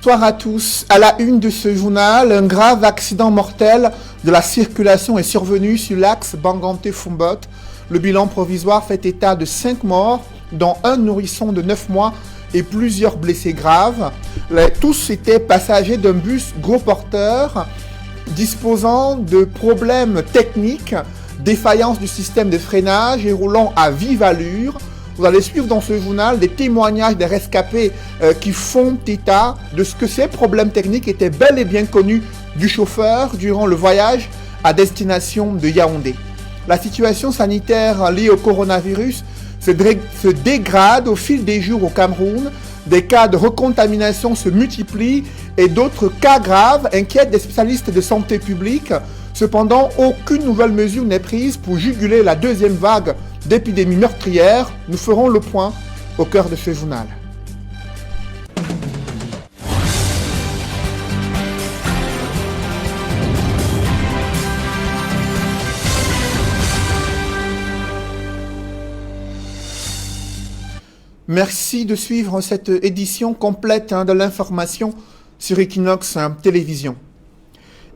Bonsoir à tous. À la une de ce journal, un grave accident mortel de la circulation est survenu sur l'axe Banganté-Foumbot. Le bilan provisoire fait état de 5 morts, dont un nourrisson de 9 mois et plusieurs blessés graves. Tous étaient passagers d'un bus gros porteur disposant de problèmes techniques, défaillance du système de freinage et roulant à vive allure. Vous allez suivre dans ce journal des témoignages des rescapés qui font état de ce que ces problèmes techniques étaient bel et bien connus du chauffeur durant le voyage à destination de Yaoundé. La situation sanitaire liée au coronavirus se dégrade au fil des jours au Cameroun. Des cas de recontamination se multiplient et d'autres cas graves inquiètent des spécialistes de santé publique. Cependant, aucune nouvelle mesure n'est prise pour juguler la deuxième vague d'épidémie meurtrière. Nous ferons le point au cœur de ce journal. Merci de suivre cette édition complète de l'information sur Equinox Télévision.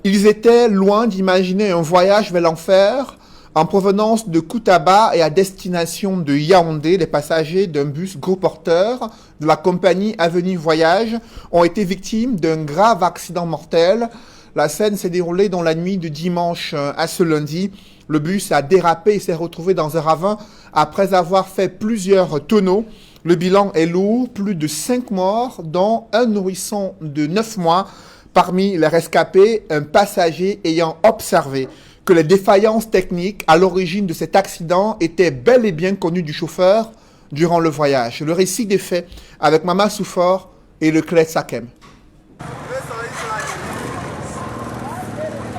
Ils étaient loin d'imaginer un voyage vers l'enfer. En provenance de Koutaba et à destination de Yaoundé, les passagers d'un bus gros porteur de la compagnie Avenir Voyage ont été victimes d'un grave accident mortel. La scène s'est déroulée dans la nuit de dimanche à ce lundi. Le bus a dérapé et s'est retrouvé dans un ravin après avoir fait plusieurs tonneaux. Le bilan est lourd, plus de 5 morts, dont un nourrisson de 9 mois. Parmi les rescapés, un passager ayant observé que les défaillances techniques à l'origine de cet accident étaient bel et bien connues du chauffeur durant le voyage. Le récit des faits avec Mama Soufor et Leclerc Sakem.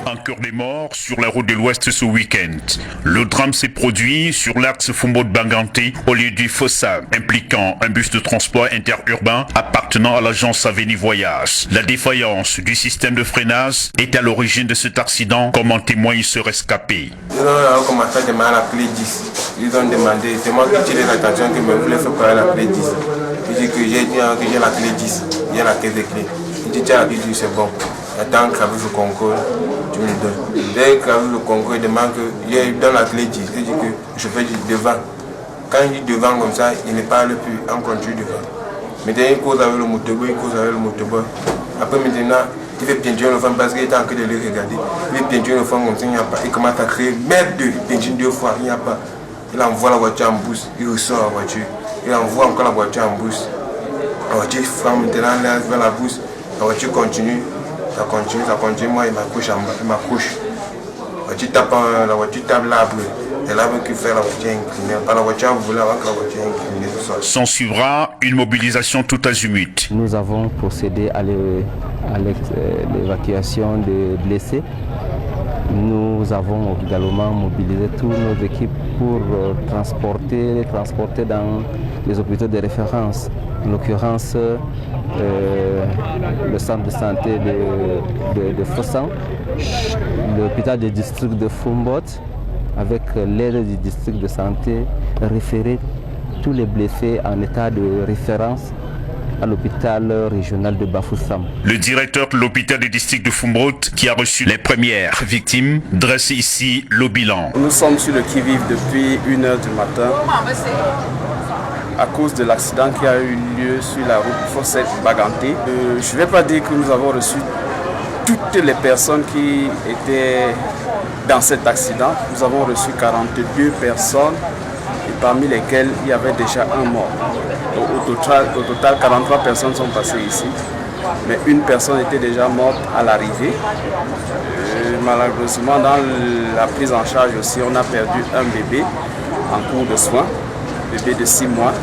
Un cœur des morts sur la route de l'Ouest ce week-end. Le drame s'est produit sur l'axe Foumbot-Banganté au lieu du Fossam, impliquant un bus de transport interurbain appartenant à l'agence Avenir Voyage. La défaillance du système de freinage est à l'origine de cet accident, comme en témoigne ce rescapé. Ils ont commencé à demander la clé 10. Ils ont demandé, c'est moi qui tiré l'attention que me voulait faire payer la clé 10. Je dis que j'ai dit que j'ai la clé 10, j'ai la caisse de clé. Il dit tiens la clé 10, c'est bon. Attends que le concours, tu me le donnes. Dès que le concours, il demande que je donne la clé 10. Il dit que je fais du devant. Quand il dit devant comme ça, il n'est pas le plus en continu devant. Maintenant, il cause avec le motoboy, il cause avec le motoboy. Après, maintenant, il fait peinture le femme parce qu'il est en train de le regarder. Il fait peinture le femme comme ça, il n'y a pas. Il commence à créer merde de peinture 2 fois, il n'y a pas. Il envoie la voiture en boost, il ressort la voiture. Il envoie encore la voiture en boost. La voiture frappe maintenant vers la boost. La voiture continue. Ça continue, moi il m'accroche en bas, il m'accroche. La voiture tape l'arbre. C'est l'arbre qui fait la voiture inclinée. Pas la voiture volée avant que la voiture inclinée. S'en suivra une mobilisation tout azimut. Nous avons procédé à l'évacuation des blessés. Nous avons également mobilisé toutes nos équipes pour transporter dans les hôpitaux de référence. En l'occurrence, le centre de santé de Fossan, l'hôpital du district de Foumbot, avec l'aide du district de santé, référer tous les blessés en état de référence à l'hôpital régional de Bafoussam. Le directeur de l'hôpital du district de Foumbot, qui a reçu les premières victimes, dresse ici le bilan. Nous sommes sur le qui-vive depuis 1h du matin à cause de l'accident qui a eu lieu sur la route Fossette-Baganté. Je ne vais pas dire que nous avons reçu toutes les personnes qui étaient dans cet accident. Nous avons reçu 42 personnes, et parmi lesquelles il y avait déjà un mort. Au total, 43 personnes sont passées ici, mais une personne était déjà morte à l'arrivée. Malheureusement, dans la prise en charge aussi, on a perdu un bébé en cours de soins, bébé de 6 mois.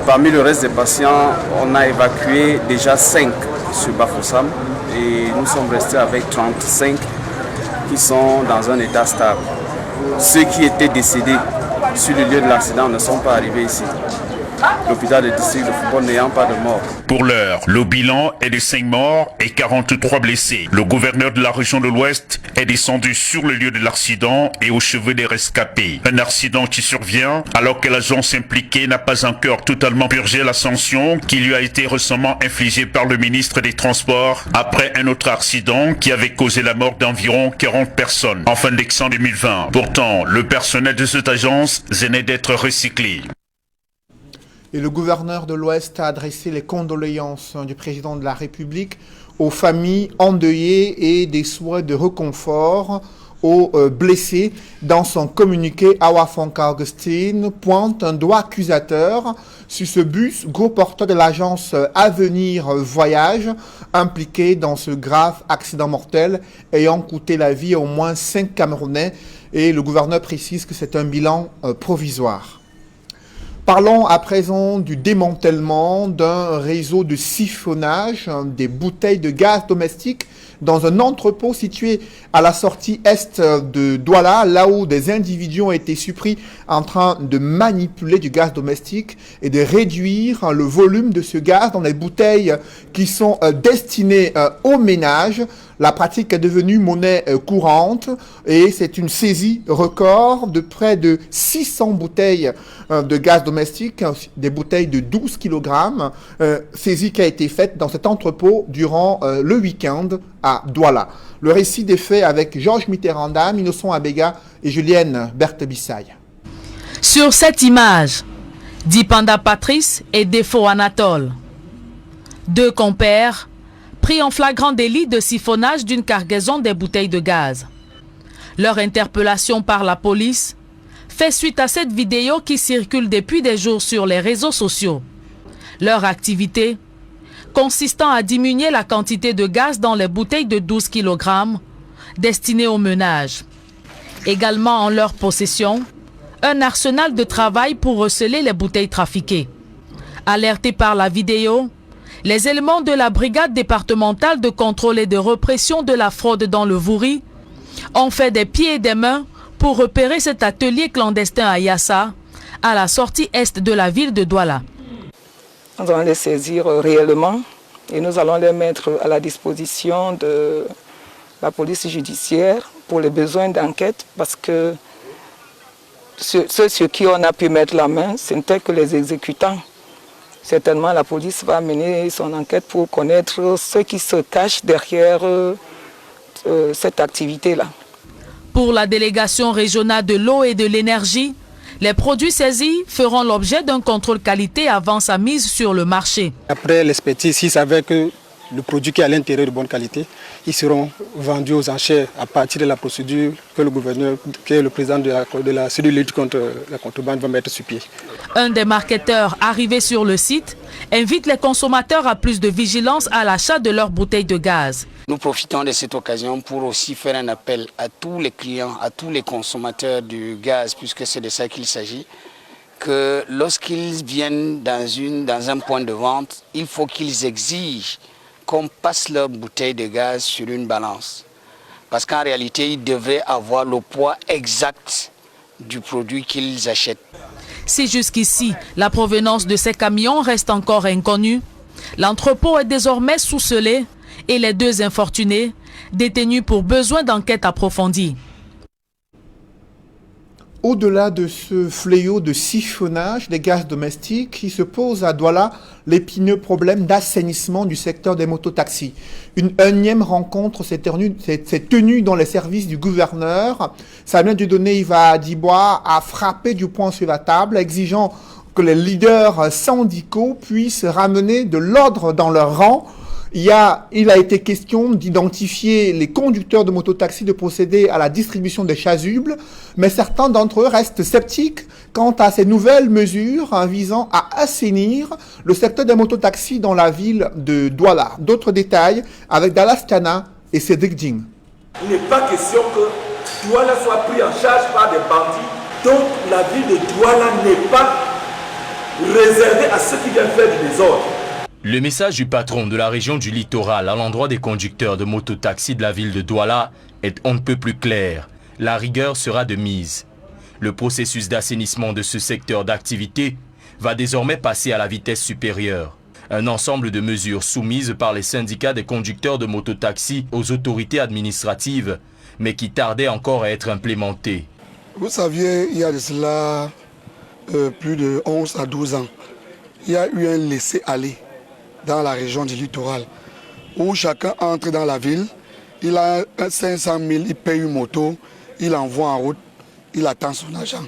Parmi le reste des patients, on a évacué déjà 5 sur Bafoussam et nous sommes restés avec 35 qui sont dans un état stable. Ceux qui étaient décédés sur le lieu de l'accident ne sont pas arrivés ici. l'hôpital de district de Foumbot n'ayant pas de mort. Pour l'heure, le bilan est de 5 morts et 43 blessés. Le gouverneur de la région de l'Ouest est descendu sur le lieu de l'accident et au chevet des rescapés. Un accident qui survient alors que l'agence impliquée n'a pas encore totalement purgé la sanction qui lui a été récemment infligée par le ministre des Transports après un autre accident qui avait causé la mort d'environ 40 personnes en fin d'exemple 2020. Pourtant, le personnel de cette agence venait d'être recyclé. Et le gouverneur de l'Ouest a adressé les condoléances du président de la République aux familles endeuillées et des souhaits de réconfort aux blessés. Dans son communiqué, Awa Fonka Augustine pointe un doigt accusateur sur ce bus, gros porteur de l'agence Avenir Voyage, impliqué dans ce grave accident mortel ayant coûté la vie à au moins 5 Camerounais. Et le gouverneur précise que c'est un bilan provisoire. Parlons à présent du démantèlement d'un réseau de siphonnage des bouteilles de gaz domestique dans un entrepôt situé à la sortie est de Douala, là où des individus ont été surpris en train de manipuler du gaz domestique et de réduire le volume de ce gaz dans les bouteilles qui sont destinées aux ménages. La pratique est devenue monnaie courante et c'est une saisie record de près de 600 bouteilles de gaz domestique, des bouteilles de 12 kg, saisie qui a été faite dans cet entrepôt durant le week-end à Douala. Le récit des faits avec Georges Mitterranda, Innocent Abega et Julienne Berthe-Bissaye. Sur cette image, Dipanda Patrice et Défaut Anatole, deux compères pris en flagrant délit de siphonnage d'une cargaison des bouteilles de gaz. Leur interpellation par la police fait suite à cette vidéo qui circule depuis des jours sur les réseaux sociaux. Leur activité consistant à diminuer la quantité de gaz dans les bouteilles de 12 kg destinées aux ménages. Également en leur possession, un arsenal de travail pour receler les bouteilles trafiquées. Alertés par la vidéo, les éléments de la brigade départementale de contrôle et de répression de la fraude dans le Vouri ont fait des pieds et des mains pour repérer cet atelier clandestin à Yassa, à la sortie est de la ville de Douala. Nous allons les saisir réellement et nous allons les mettre à la disposition de la police judiciaire pour les besoins d'enquête parce que ceux sur qui on a pu mettre la main, ce n'étaient que les exécutants. Certainement, la police va mener son enquête pour connaître ce qui se cache derrière cette activité-là. Pour la délégation régionale de l'eau et de l'énergie, les produits saisis feront l'objet d'un contrôle qualité avant sa mise sur le marché. Après l'expertise, s'ils savaient que le produit qui est à l'intérieur de bonne qualité, ils seront vendus aux enchères à partir de la procédure que le gouverneur, qui est le président de la cellule de lutte contre la contrebande, va mettre sur pied. Un des marketeurs arrivés sur le site invite les consommateurs à plus de vigilance à l'achat de leurs bouteilles de gaz. Nous profitons de cette occasion pour aussi faire un appel à tous les clients, à tous les consommateurs du gaz, puisque c'est de ça qu'il s'agit, que lorsqu'ils viennent dans un point de vente, il faut qu'ils exigent qu'on passe leur bouteille de gaz sur une balance. Parce qu'en réalité, ils devraient avoir le poids exact du produit qu'ils achètent. Si jusqu'ici, la provenance de ces camions reste encore inconnue, l'entrepôt est désormais sous-scellé et les deux infortunés détenus pour besoin d'enquête approfondie. Au-delà de ce fléau de siphonnage des gaz domestiques, il se pose à Douala l'épineux problème d'assainissement du secteur des mototaxis. Une énième rencontre s'est tenue dans les services du gouverneur. Samuel Dieudonné Iva Dibois a frappé du poing sur la table, exigeant que les leaders syndicaux puissent ramener de l'ordre dans leur rang. Il a été question d'identifier les conducteurs de mototaxis, de procéder à la distribution des chasubles, mais certains d'entre eux restent sceptiques quant à ces nouvelles mesures visant à assainir le secteur des mototaxis dans la ville de Douala. D'autres détails avec Dallas Kana et Cédric Ding. Il n'est pas question que Douala soit pris en charge par des bandits, donc la ville de Douala n'est pas réservée à ceux qui viennent faire du désordre. Le message du patron de la région du littoral à l'endroit des conducteurs de mototaxis de la ville de Douala est on ne peut plus clair. La rigueur sera de mise. Le processus d'assainissement de ce secteur d'activité va désormais passer à la vitesse supérieure. Un ensemble de mesures soumises par les syndicats des conducteurs de mototaxi aux autorités administratives, mais qui tardaient encore à être implémentées. Vous saviez, il y a de cela plus de 11 à 12 ans, il y a eu un laisser-aller dans la région du littoral, où chacun entre dans la ville, il a 500 000, il paye une moto, il envoie en route, il attend son argent.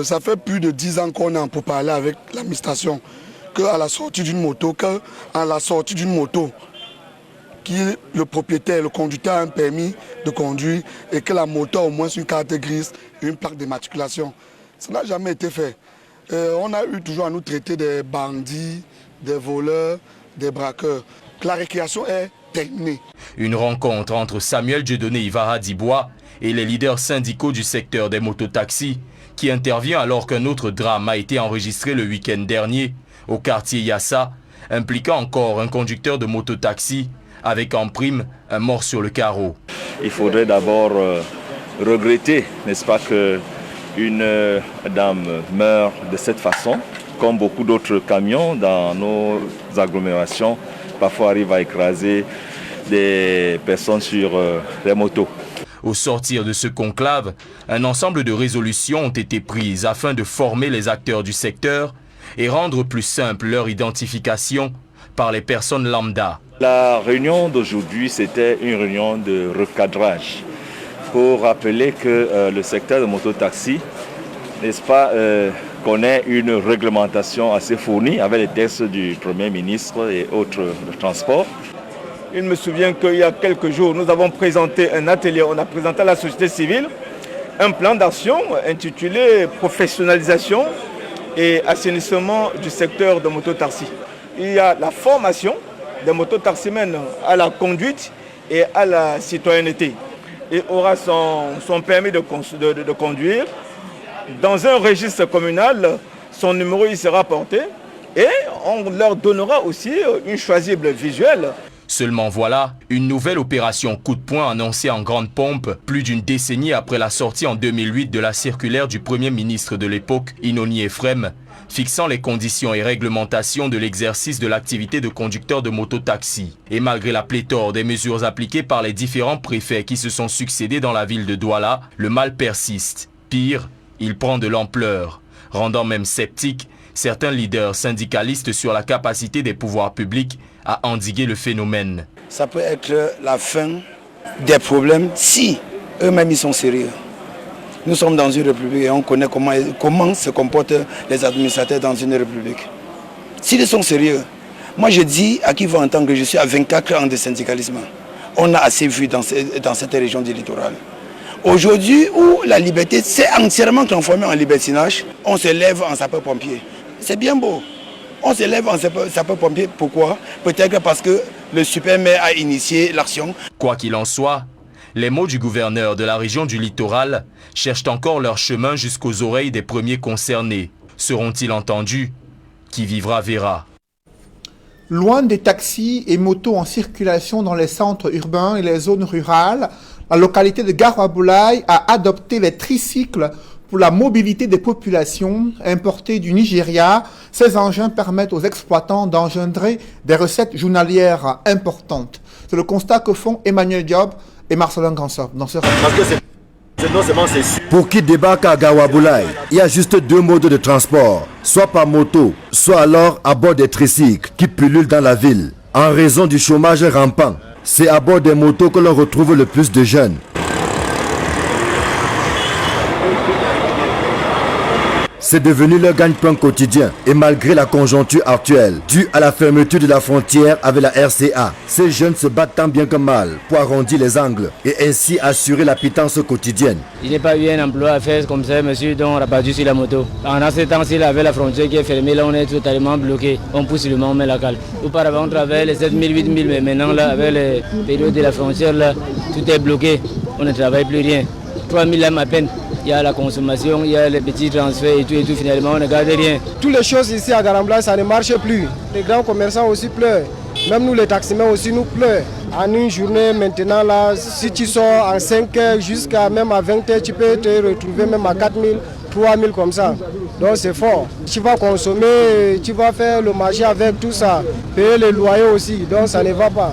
Ça fait plus de 10 ans qu'on est en pourparlers avec l'administration, qu'à la sortie d'une moto, le propriétaire, le conducteur a un permis de conduire et que la moto a au moins une carte grise et une plaque d'immatriculation. Ça n'a jamais été fait. On a eu toujours à nous traiter des bandits, des voleurs, des braqueurs. La récréation est terminée. Une rencontre entre Samuel Dieudonné Ivara Dibois et les leaders syndicaux du secteur des mototaxis qui intervient alors qu'un autre drame a été enregistré le week-end dernier au quartier Yassa, impliquant encore un conducteur de mototaxi avec en prime un mort sur le carreau. Il faudrait d'abord regretter, n'est-ce pas, qu'une dame meure de cette façon, comme beaucoup d'autres camions dans nos agglomérations, parfois arrivent à écraser des personnes sur les motos. Au sortir de ce conclave, un ensemble de résolutions ont été prises afin de former les acteurs du secteur et rendre plus simple leur identification par les personnes lambda. La réunion d'aujourd'hui, c'était une réunion de recadrage pour rappeler que le secteur de mototaxi, n'est-ce pas, connaît une réglementation assez fournie avec les textes du Premier ministre et autres transports. Il me souvient qu'il y a quelques jours, nous avons présenté un atelier, on a présenté à la société civile un plan d'action intitulé « Professionnalisation et assainissement du secteur de mototaxi ». Il y a la formation des mototaximens à la conduite et à la citoyenneté. Il aura son permis de conduire. Dans un registre communal, son numéro y sera porté et on leur donnera aussi une choisible visuelle. Seulement voilà, une nouvelle opération coup de poing annoncée en grande pompe plus d'une décennie après la sortie en 2008 de la circulaire du Premier ministre de l'époque, Inoni Ephrem, fixant les conditions et réglementations de l'exercice de l'activité de conducteur de mototaxi. Et malgré la pléthore des mesures appliquées par les différents préfets qui se sont succédés dans la ville de Douala, le mal persiste. Pire, il prend de l'ampleur, rendant même sceptiques certains leaders syndicalistes sur la capacité des pouvoirs publics à endiguer le phénomène. Ça peut être la fin des problèmes si eux-mêmes ils sont sérieux. Nous sommes dans une république et on connaît comment se comportent les administrateurs dans une république. S'ils sont sérieux, moi je dis à qui va entendre que je suis à 24 ans de syndicalisme. On a assez vu dans cette région du littoral. Aujourd'hui où la liberté s'est entièrement transformée en libertinage, on se lève en sapeur-pompier. C'est bien beau. On se lève en sapeur-pompier. Pourquoi? Peut-être parce que le super-maire a initié l'action. Quoi qu'il en soit, les mots du gouverneur de la région du littoral cherchent encore leur chemin jusqu'aux oreilles des premiers concernés. Seront-ils entendus? Qui vivra verra. Loin des taxis et motos en circulation dans les centres urbains et les zones rurales, la localité de Garoua-Boulaye a adopté les tricycles pour la mobilité des populations importées du Nigeria. Ces engins permettent aux exploitants d'engendrer des recettes journalières importantes. C'est le constat que font Emmanuel Diop et Marcelin Gansop dans ce rapport. Pour qui débarque à Garoua-Boulaye, il y a juste deux modes de transport, soit par moto, soit alors à bord des tricycles qui pullulent dans la ville. En raison du chômage rampant, c'est à bord des motos que l'on retrouve le plus de jeunes. C'est devenu leur gagne-pain quotidien et malgré la conjoncture actuelle, due à la fermeture de la frontière avec la RCA, ces jeunes se battent tant bien que mal pour arrondir les angles et ainsi assurer la pitance quotidienne. Il n'est pas eu un emploi à faire comme ça, monsieur, donc on a pas dû sur la moto. En ce temps-ci, avec la frontière qui est fermée, là on est totalement bloqué. On pousse le moment, on met la cale. Auparavant, on travaillait les 7 000, 8 000, mais maintenant, là, avec les périodes de la frontière, là, tout est bloqué. On ne travaille plus rien. 3 000 lames à peine. Il y a la consommation, il y a les petits transferts et tout, finalement on ne garde rien. Toutes les choses ici à Garambla, ça ne marche plus. Les grands commerçants aussi pleurent. Même nous les taximens aussi nous pleurent. En une journée maintenant, là, si tu sors en 5 heures jusqu'à même à 20 heures, tu peux te retrouver même à 4 000, 3000 comme ça. Donc c'est fort. Tu vas consommer, tu vas faire le marché avec tout ça, payer les loyers aussi, donc ça ne va pas.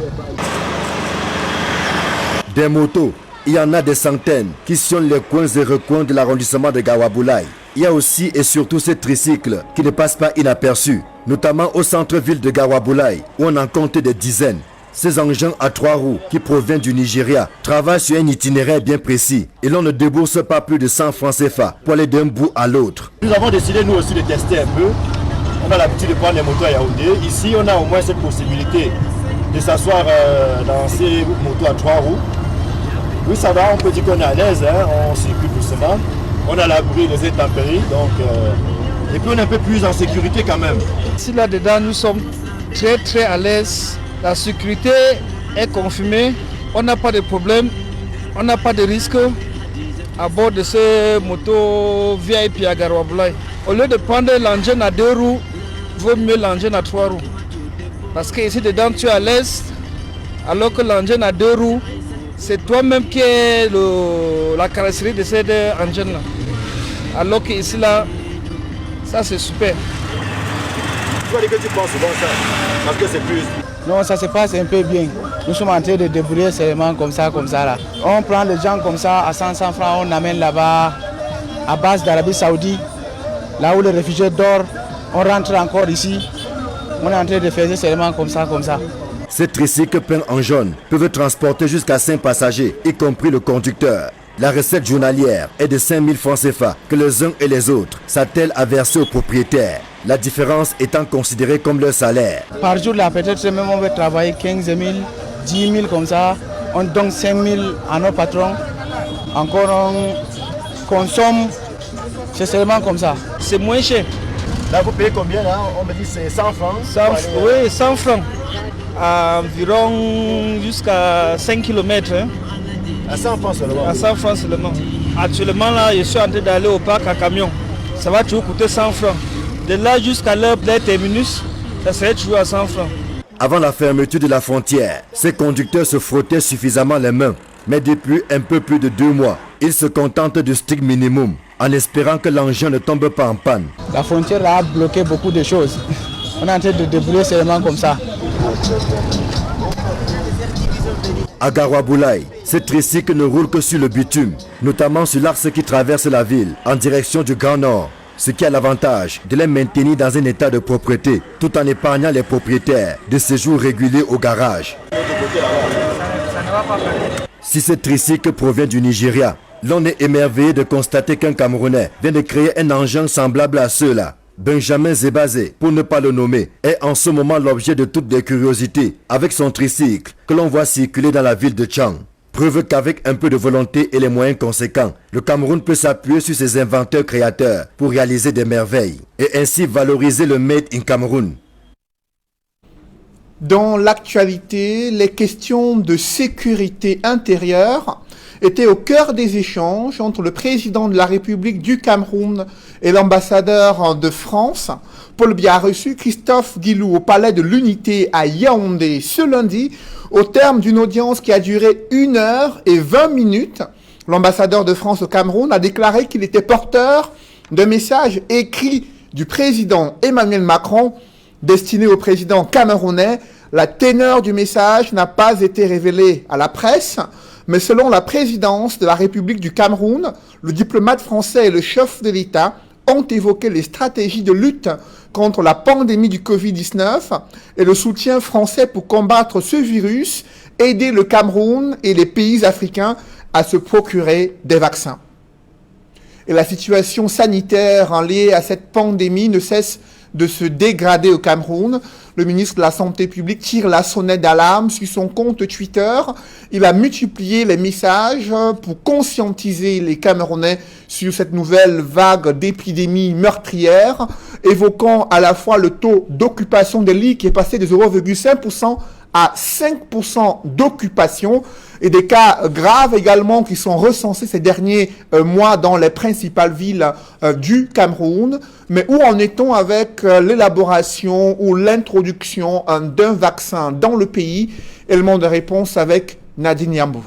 Des motos, il y en a des centaines qui sillonnent les coins et recoins de l'arrondissement de Gawaboulaye. Il y a aussi et surtout ces tricycles qui ne passent pas inaperçus, notamment au centre-ville de Gawaboulaye où on en compte des dizaines. Ces engins à 3 roues qui proviennent du Nigeria travaillent sur un itinéraire bien précis et l'on ne débourse pas plus de 100 francs CFA pour aller d'un bout à l'autre. Nous avons décidé nous aussi de tester un peu. On a l'habitude de prendre les motos à Yaoundé. Ici, on a au moins cette possibilité de s'asseoir dans ces motos à 3 roues. Oui, ça va, on peut dire qu'on est à l'aise, hein, on circule doucement. On a l'abri des intempéries, donc et puis on est un peu plus en sécurité quand même. Ici là-dedans, nous sommes très à l'aise. La sécurité est confirmée, on n'a pas de problème, on n'a pas de risque à bord de ces motos VIP à Gawaboulaye. Au lieu de prendre l'engin à 2 roues, il vaut mieux l'engin à 3 roues. Parce que ici dedans, tu es à l'aise, alors que l'engin à 2 roues, c'est toi-même qui es la carrosserie de cet engin-là. Alors qu'ici, là, ça c'est super. Tu vas dire que tu penses souvent ça, parce que c'est plus... Non, ça se passe un peu bien. Nous sommes en train de débrouiller seulement comme ça là. On prend les gens comme ça à 100 francs, on amène là-bas à base d'Arabie Saoudite, là où les réfugiés dorment. On rentre encore ici. On est en train de faire seulement comme ça. Ces tricycles peints en jaune peuvent transporter jusqu'à 5 passagers, y compris le conducteur. La recette journalière est de 5 000 francs CFA que les uns et les autres s'attellent à verser aux propriétaires. La différence étant considérée comme leur salaire. Par jour, là, peut-être même on veut travailler 15 000, 10 000 comme ça. On donne 5 000 à nos patrons. Encore on consomme, c'est seulement comme ça. C'est moins cher. Là, vous payez combien là? On me dit c'est 100 francs. Oui, 100 francs. Environ jusqu'à 5 km. Hein. À 100 francs seulement? À 100 francs seulement. Actuellement, là, je suis en train d'aller au parc à camion. Ça va toujours coûter 100 francs. De là jusqu'à l'heure des terminus, ça serait toujours à 100 francs. Avant la fermeture de la frontière, ces conducteurs se frottaient suffisamment les mains. Mais depuis un peu plus de 2 mois, ils se contentent du strict minimum, en espérant que l'engin ne tombe pas en panne. La frontière a bloqué beaucoup de choses. On est en train de débrouiller seulement comme ça. À Gawaboulaye, ces tricycles ne roulent que sur le bitume, notamment sur l'axe qui traverse la ville en direction du Grand Nord, ce qui a l'avantage de les maintenir dans un état de propreté, tout en épargnant les propriétaires de séjours réguliers au garage. Si ce tricycle provient du Nigeria, l'on est émerveillé de constater qu'un Camerounais vient de créer un engin semblable à ceux-là. Benjamin Zébazé, pour ne pas le nommer, est en ce moment l'objet de toutes les curiosités avec son tricycle que l'on voit circuler dans la ville de Tchang. Preuve qu'avec un peu de volonté et les moyens conséquents, le Cameroun peut s'appuyer sur ses inventeurs créateurs pour réaliser des merveilles et ainsi valoriser le Made in Cameroun. Dans l'actualité, les questions de sécurité intérieure étaient au cœur des échanges entre le président de la République du Cameroun et l'ambassadeur de France. Paul Biya a reçu Christophe Guilou au Palais de l'Unité à Yaoundé ce lundi, au terme d'une audience qui a duré 1 heure et 20 minutes. L'ambassadeur de France au Cameroun a déclaré qu'il était porteur d'un message écrit du président Emmanuel Macron destiné au président camerounais. La teneur du message n'a pas été révélée à la presse, mais selon la présidence de la République du Cameroun, le diplomate français et le chef de l'État ont évoqué les stratégies de lutte contre la pandémie du Covid-19 et le soutien français pour combattre ce virus, aider le Cameroun et les pays africains à se procurer des vaccins. Et la situation sanitaire liée à cette pandémie ne cesse de se dégrader au Cameroun. Le ministre de la Santé publique tire la sonnette d'alarme sur son compte Twitter. Il a multiplié les messages pour conscientiser les Camerounais sur cette nouvelle vague d'épidémie meurtrière, évoquant à la fois le taux d'occupation des lits qui est passé de 0,5% à 5% d'occupation et des cas graves également qui sont recensés ces derniers mois dans les principales villes du Cameroun. Mais où en est-on avec l'élaboration ou l'introduction d'un vaccin dans le pays? Élément de réponse avec Nadine Yambou.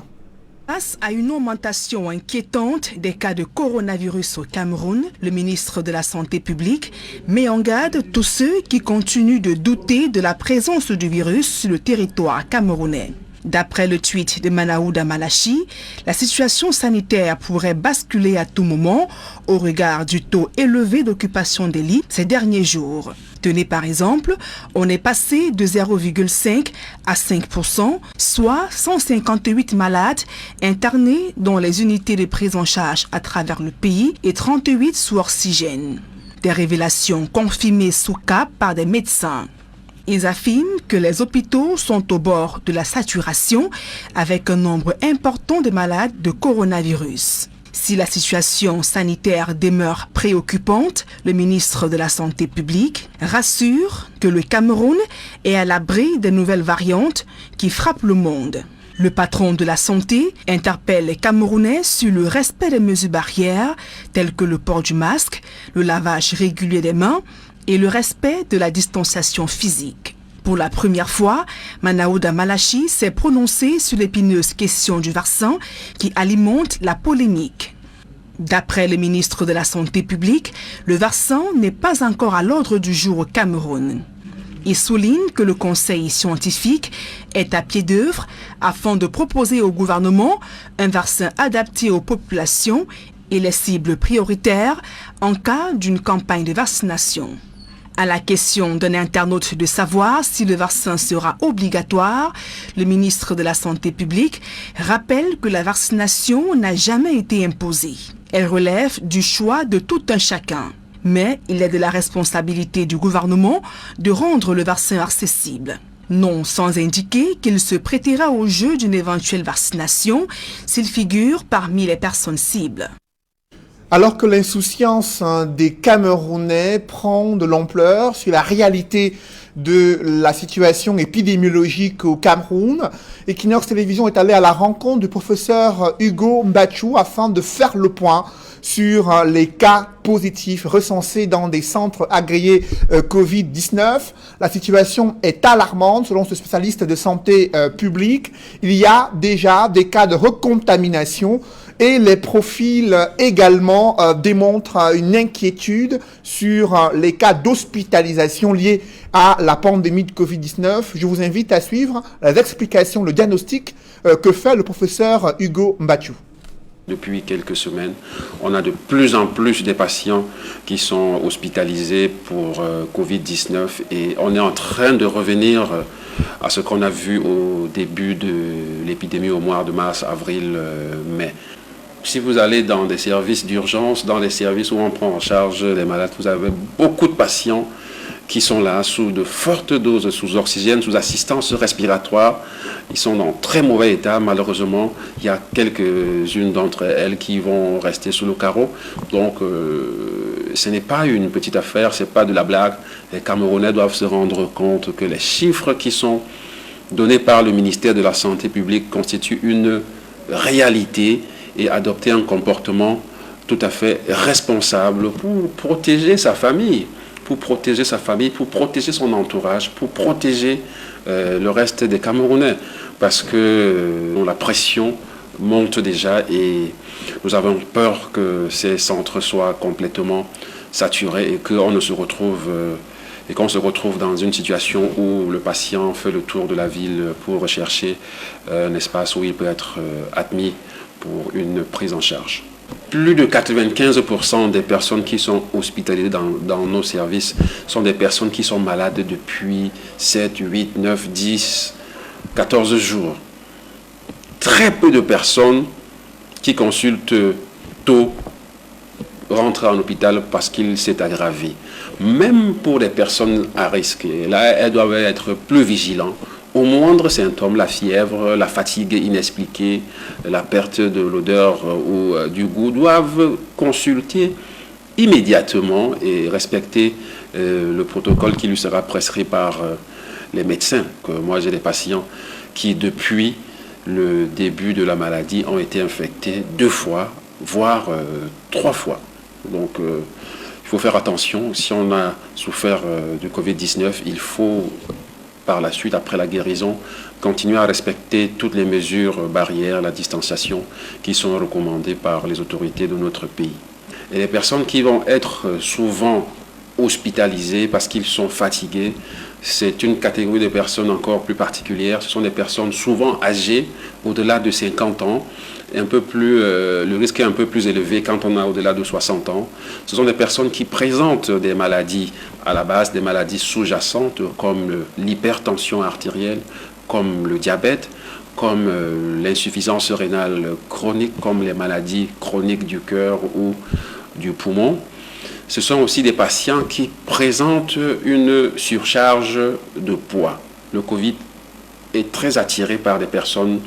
Face à une augmentation inquiétante des cas de coronavirus au Cameroun, le ministre de la Santé publique met en garde tous ceux qui continuent de douter de la présence du virus sur le territoire camerounais. D'après le tweet de Manaouda Malachi, la situation sanitaire pourrait basculer à tout moment au regard du taux élevé d'occupation des lits ces derniers jours. Tenez par exemple, on est passé de 0,5 à 5%, soit 158 malades internés dans les unités de prise en charge à travers le pays et 38 sous oxygène. Des révélations confirmées sous cap par des médecins. Ils affirment que les hôpitaux sont au bord de la saturation avec un nombre important de malades de coronavirus. Si la situation sanitaire demeure préoccupante, le ministre de la Santé publique rassure que le Cameroun est à l'abri des nouvelles variantes qui frappent le monde. Le patron de la santé interpelle les Camerounais sur le respect des mesures barrières telles que le port du masque, le lavage régulier des mains et le respect de la distanciation physique. Pour la première fois, Manaouda Malachi s'est prononcé sur l'épineuse question du vaccin qui alimente la polémique. D'après le ministre de la Santé publique, le vaccin n'est pas encore à l'ordre du jour au Cameroun. Il souligne que le conseil scientifique est à pied d'œuvre afin de proposer au gouvernement un vaccin adapté aux populations et les cibles prioritaires en cas d'une campagne de vaccination. À la question d'un internaute de savoir si le vaccin sera obligatoire, le ministre de la Santé publique rappelle que la vaccination n'a jamais été imposée. Elle relève du choix de tout un chacun. Mais il est de la responsabilité du gouvernement de rendre le vaccin accessible. Non sans indiquer qu'il se prêtera au jeu d'une éventuelle vaccination s'il figure parmi les personnes cibles. Alors que l'insouciance des Camerounais prend de l'ampleur sur la réalité de la situation épidémiologique au Cameroun, Equinox Télévision est allé à la rencontre du professeur Hugo Mbatchou afin de faire le point sur les cas positifs recensés dans des centres agréés Covid-19. La situation est alarmante selon ce spécialiste de santé publique. Il y a déjà des cas de recontamination et les profils également démontrent une inquiétude sur les cas d'hospitalisation liés à la pandémie de Covid-19. Je vous invite à suivre les explications, le diagnostic que fait le professeur Hugo Mbatchou. Depuis quelques semaines, on a de plus en plus de patients qui sont hospitalisés pour Covid-19 et on est en train de revenir à ce qu'on a vu au début de l'épidémie au mois de mars, avril, mai. Si vous allez dans des services d'urgence, dans les services où on prend en charge les malades, vous avez beaucoup de patients qui sont là sous de fortes doses sous oxygène, sous assistance respiratoire. Ils sont dans très mauvais état, malheureusement. Il y a quelques-unes d'entre elles qui vont rester sous le carreau. Donc, ce n'est pas une petite affaire, ce n'est pas de la blague. Les Camerounais doivent se rendre compte que les chiffres qui sont donnés par le ministère de la Santé publique constituent une réalité et adopter un comportement tout à fait responsable pour protéger sa famille. Pour protéger son entourage, pour protéger le reste des Camerounais. Parce que la pression monte déjà et nous avons peur que ces centres soient complètement saturés et qu'on se retrouve dans une situation où le patient fait le tour de la ville pour rechercher un espace où il peut être admis pour une prise en charge. Plus de 95% des personnes qui sont hospitalisées dans nos services sont des personnes qui sont malades depuis 7, 8, 9, 10, 14 jours. Très peu de personnes qui consultent tôt rentrent en hôpital parce qu'il s'est aggravé. Même pour les personnes à risque, là, elles doivent être plus vigilantes. Au moindre symptôme, la fièvre, la fatigue inexpliquée, la perte de l'odeur ou du goût, doivent consulter immédiatement et respecter le protocole qui lui sera prescrit par les médecins. Moi, j'ai des patients qui, depuis le début de la maladie, ont été infectés 2 fois, voire 3 fois. Donc, il faut faire attention. Si on a souffert du Covid-19, il faut par la suite, après la guérison, continuer à respecter toutes les mesures barrières, la distanciation qui sont recommandées par les autorités de notre pays. Et les personnes qui vont être souvent hospitalisées parce qu'ils sont fatigués, c'est une catégorie de personnes encore plus particulière. Ce sont des personnes souvent âgées, au-delà de 50 ans. Le risque est un peu plus élevé quand on a au-delà de 60 ans. Ce sont des personnes qui présentent des maladies à la base, des maladies sous-jacentes comme l'hypertension artérielle, comme le diabète, comme l'insuffisance rénale chronique, comme les maladies chroniques du cœur ou du poumon. Ce sont aussi des patients qui présentent une surcharge de poids. Le Covid est très attiré par des personnes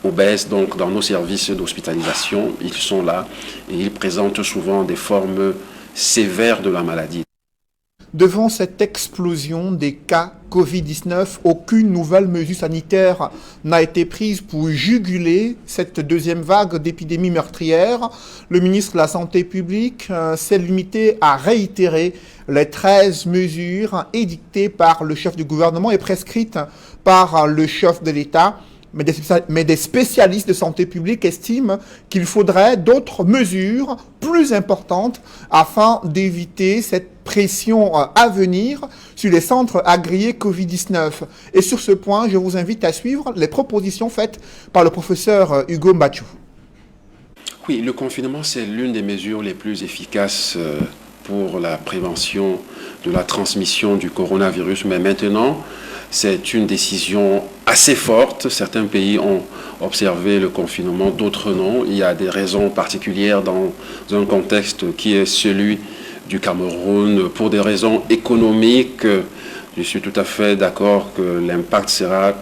obèses, donc dans nos services d'hospitalisation, ils sont là et ils présentent souvent des formes sévères de la maladie. Devant cette explosion des cas Covid-19, aucune nouvelle mesure sanitaire n'a été prise pour juguler cette deuxième vague d'épidémie meurtrière. Le ministre de la Santé publique s'est limité à réitérer les 13 mesures édictées par le chef du gouvernement et prescrites par le chef de l'État. Mais des spécialistes de santé publique estiment qu'il faudrait d'autres mesures plus importantes afin d'éviter cette pression à venir sur les centres agréés Covid-19. Et sur ce point, je vous invite à suivre les propositions faites par le professeur Hugo Mbachou. Oui, le confinement, c'est l'une des mesures les plus efficaces pour la prévention de la transmission du coronavirus. Mais maintenant, c'est une décision assez forte. Certains pays ont observé le confinement, d'autres non. Il y a des raisons particulières dans un contexte qui est celui du Cameroun. Pour des raisons économiques, je suis tout à fait d'accord que l'impact sera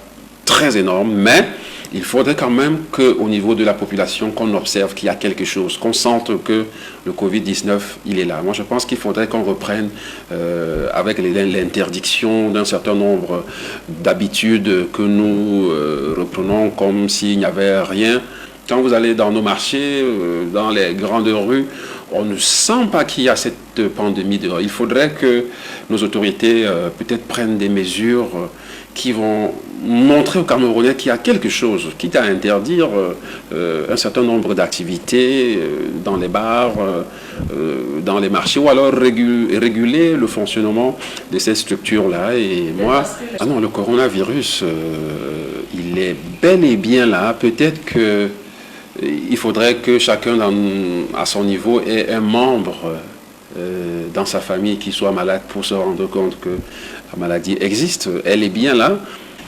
très énorme, mais il faudrait quand même qu'au niveau de la population, qu'on observe qu'il y a quelque chose, qu'on sente que le Covid-19, il est là. Moi, je pense qu'il faudrait qu'on reprenne avec l'interdiction d'un certain nombre d'habitudes que nous reprenons comme s'il n'y avait rien. Quand vous allez dans nos marchés, dans les grandes rues, on ne sent pas qu'il y a cette pandémie dehors. Il faudrait que nos autorités peut-être prennent des mesures qui vont montrer aux Camerounais qu'il y a quelque chose, quitte à interdire un certain nombre d'activités dans les bars, dans les marchés, ou alors réguler le fonctionnement de ces structures-là. Et moi, non, le coronavirus, il est bel et bien là. Peut-être qu'il faudrait que chacun à son niveau ait un membre dans sa famille qui soit malade pour se rendre compte que la maladie existe, elle est bien là.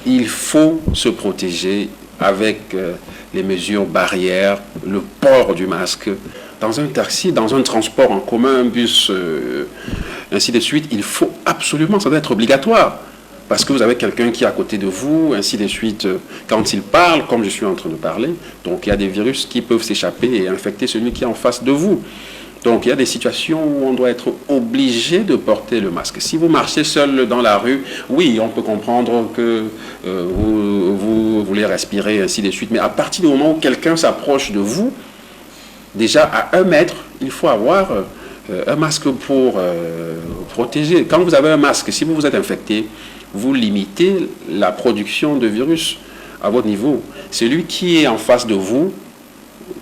Il faut se protéger avec les mesures barrières, le port du masque. Dans un taxi, dans un transport en commun, un bus, ainsi de suite, il faut absolument, ça doit être obligatoire. Parce que vous avez quelqu'un qui est à côté de vous, ainsi de suite, quand il parle, comme je suis en train de parler. Donc il y a des virus qui peuvent s'échapper et infecter celui qui est en face de vous. Donc il y a des situations où on doit être obligé de porter le masque. Si vous marchez seul dans la rue, oui, on peut comprendre que vous voulez respirer, ainsi de suite. Mais à partir du moment où quelqu'un s'approche de vous, déjà à 1 mètre, il faut avoir un masque pour protéger. Quand vous avez un masque, si vous êtes infecté, vous limitez la production de virus à votre niveau. Celui qui est en face de vous,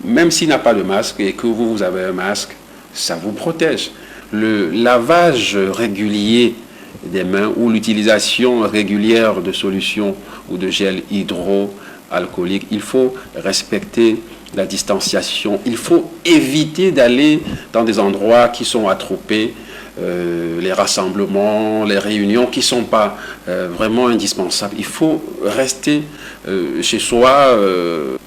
même s'il n'a pas de masque et que vous avez un masque, ça vous protège. Le lavage régulier des mains ou l'utilisation régulière de solutions ou de gel hydroalcoolique, il faut respecter la distanciation. Il faut éviter d'aller dans des endroits qui sont attroupés, les rassemblements, les réunions qui ne sont pas vraiment indispensables. Il faut rester chez soi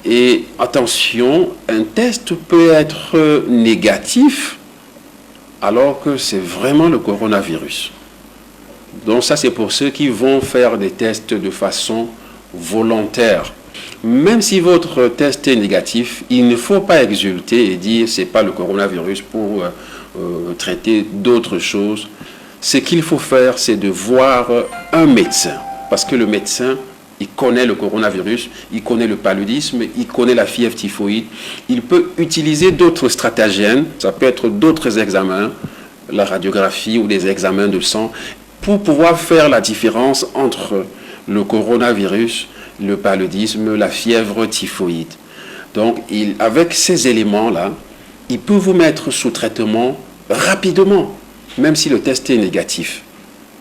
et attention, un test peut être négatif alors que c'est vraiment le coronavirus. Donc ça, c'est pour ceux qui vont faire des tests de façon volontaire. Même si votre test est négatif, il ne faut pas exulter et dire c'est pas le coronavirus pour traiter d'autres choses. Ce qu'il faut faire, c'est de voir un médecin. Parce que le médecin, il connaît le coronavirus, il connaît le paludisme, il connaît la fièvre typhoïde. Il peut utiliser d'autres stratagèmes, ça peut être d'autres examens, la radiographie ou des examens de sang, pour pouvoir faire la différence entre le coronavirus, le paludisme, la fièvre typhoïde. Donc, avec ces éléments-là, il peut vous mettre sous traitement rapidement, même si le test est négatif.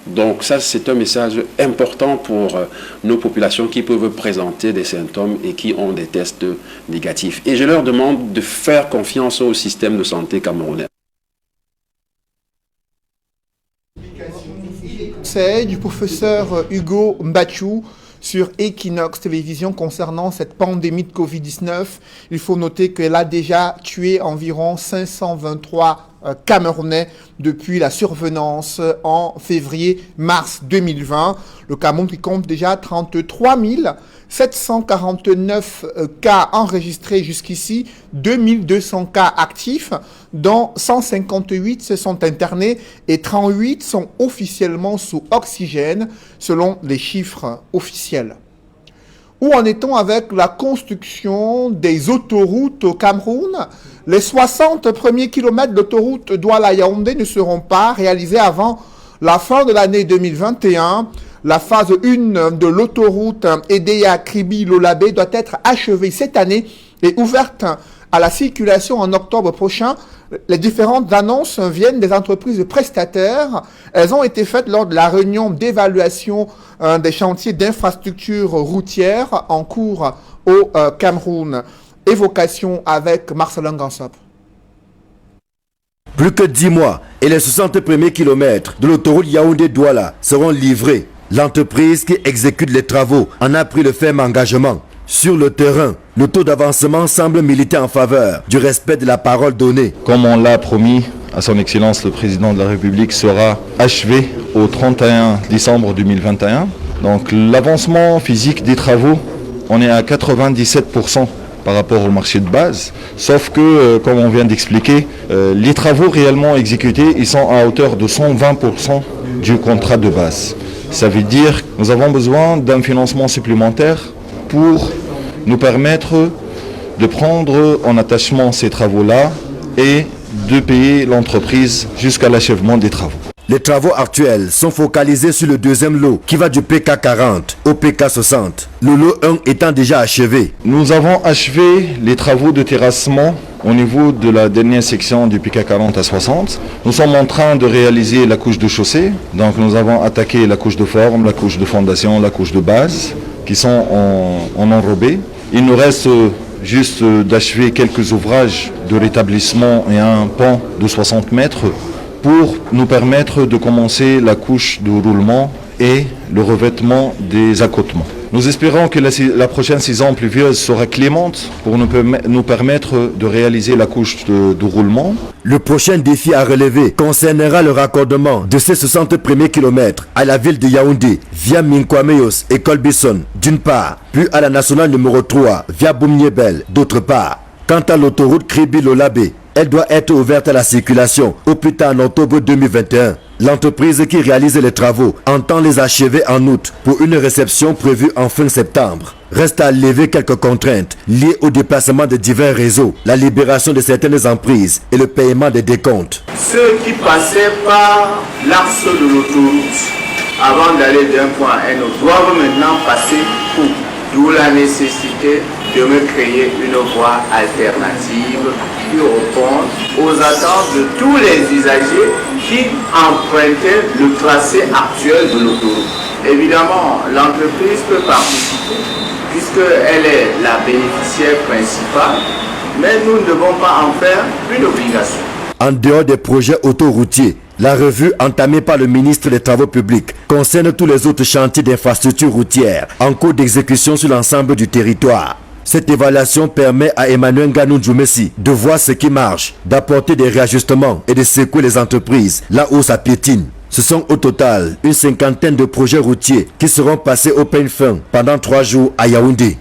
Donc ça, c'est un message important pour nos populations qui peuvent présenter des symptômes et qui ont des tests négatifs. Et je leur demande de faire confiance au système de santé camerounais. C'est du professeur Hugo Mbachou sur Equinox Télévision concernant cette pandémie de Covid-19. Il faut noter qu'elle a déjà tué environ 523 Camerounais depuis la survenance en février-mars 2020. Le Cameroun qui compte déjà 33 749 cas enregistrés jusqu'ici, 2200 cas actifs, dont 158 se sont internés et 38 sont officiellement sous oxygène, selon les chiffres officiels. Où en est-on avec la construction des autoroutes au Cameroun? Les 60 premiers kilomètres d'autoroute Douala-Yaoundé ne seront pas réalisés avant la fin de l'année 2021. La phase 1 de l'autoroute Edea-Kribi-Lolabé doit être achevée cette année et ouverte à la circulation en octobre prochain. Les différentes annonces viennent des entreprises prestataires. Elles ont été faites lors de la réunion d'évaluation des chantiers d'infrastructures routières en cours au Cameroun. Évocation avec Marcelin Gansop. Plus que 10 mois et les 60 premiers kilomètres de l'autoroute Yaoundé-Douala seront livrés. L'entreprise qui exécute les travaux en a pris le ferme engagement. Sur le terrain, le taux d'avancement semble militer en faveur du respect de la parole donnée. Comme on l'a promis à son Excellence le Président de la République, sera achevé au 31 décembre 2021. Donc l'avancement physique des travaux, on est à 97% par rapport au marché de base, sauf que, comme on vient d'expliquer, les travaux réellement exécutés, ils sont à hauteur de 120% du contrat de base. Ça veut dire que nous avons besoin d'un financement supplémentaire pour nous permettre de prendre en attachement ces travaux-là et de payer l'entreprise jusqu'à l'achèvement des travaux. Les travaux actuels sont focalisés sur le deuxième lot qui va du PK 40 au PK 60. Le lot 1 étant déjà achevé. Nous avons achevé les travaux de terrassement au niveau de la dernière section du PK 40 à 60. Nous sommes en train de réaliser la couche de chaussée. Donc nous avons attaqué la couche de forme, la couche de fondation, la couche de base qui sont en enrobé. Il nous reste juste d'achever quelques ouvrages de rétablissement et un pont de 60 mètres pour nous permettre de commencer la couche de roulement et le revêtement des accotements. Nous espérons que la prochaine saison pluvieuse sera clémente pour nous permettre de réaliser la couche de roulement. Le prochain défi à relever concernera le raccordement de ces 60 premiers kilomètres à la ville de Yaoundé via Minkwameyos et Colbison d'une part, puis à la nationale numéro 3 via Boumniebel d'autre part. Quant à l'autoroute Kribi-Lolabé, elle doit être ouverte à la circulation au plus tard en octobre 2021. L'entreprise qui réalise les travaux entend les achever en août pour une réception prévue en fin septembre. Reste à lever quelques contraintes liées au déplacement de divers réseaux, la libération de certaines emprises et le paiement des décomptes. Ceux qui passaient par l'axe de l'autoroute avant d'aller d'un point à un autre doivent maintenant passer où? D'où la nécessité de me créer une voie alternative qui répond aux attentes de tous les usagers qui empruntaient le tracé actuel de l'autoroute. Évidemment, l'entreprise peut participer puisqu'elle est la bénéficiaire principale, mais nous ne devons pas en faire une obligation. En dehors des projets autoroutiers, la revue entamée par le ministre des Travaux publics concerne tous les autres chantiers d'infrastructures routières en cours d'exécution sur l'ensemble du territoire. Cette évaluation permet à Emmanuel Nganou Djoumessi de voir ce qui marche, d'apporter des réajustements et de secouer les entreprises là où ça piétine. Ce sont au total une 50aine de projets routiers qui seront passés au peigne fin pendant 3 jours à Yaoundé.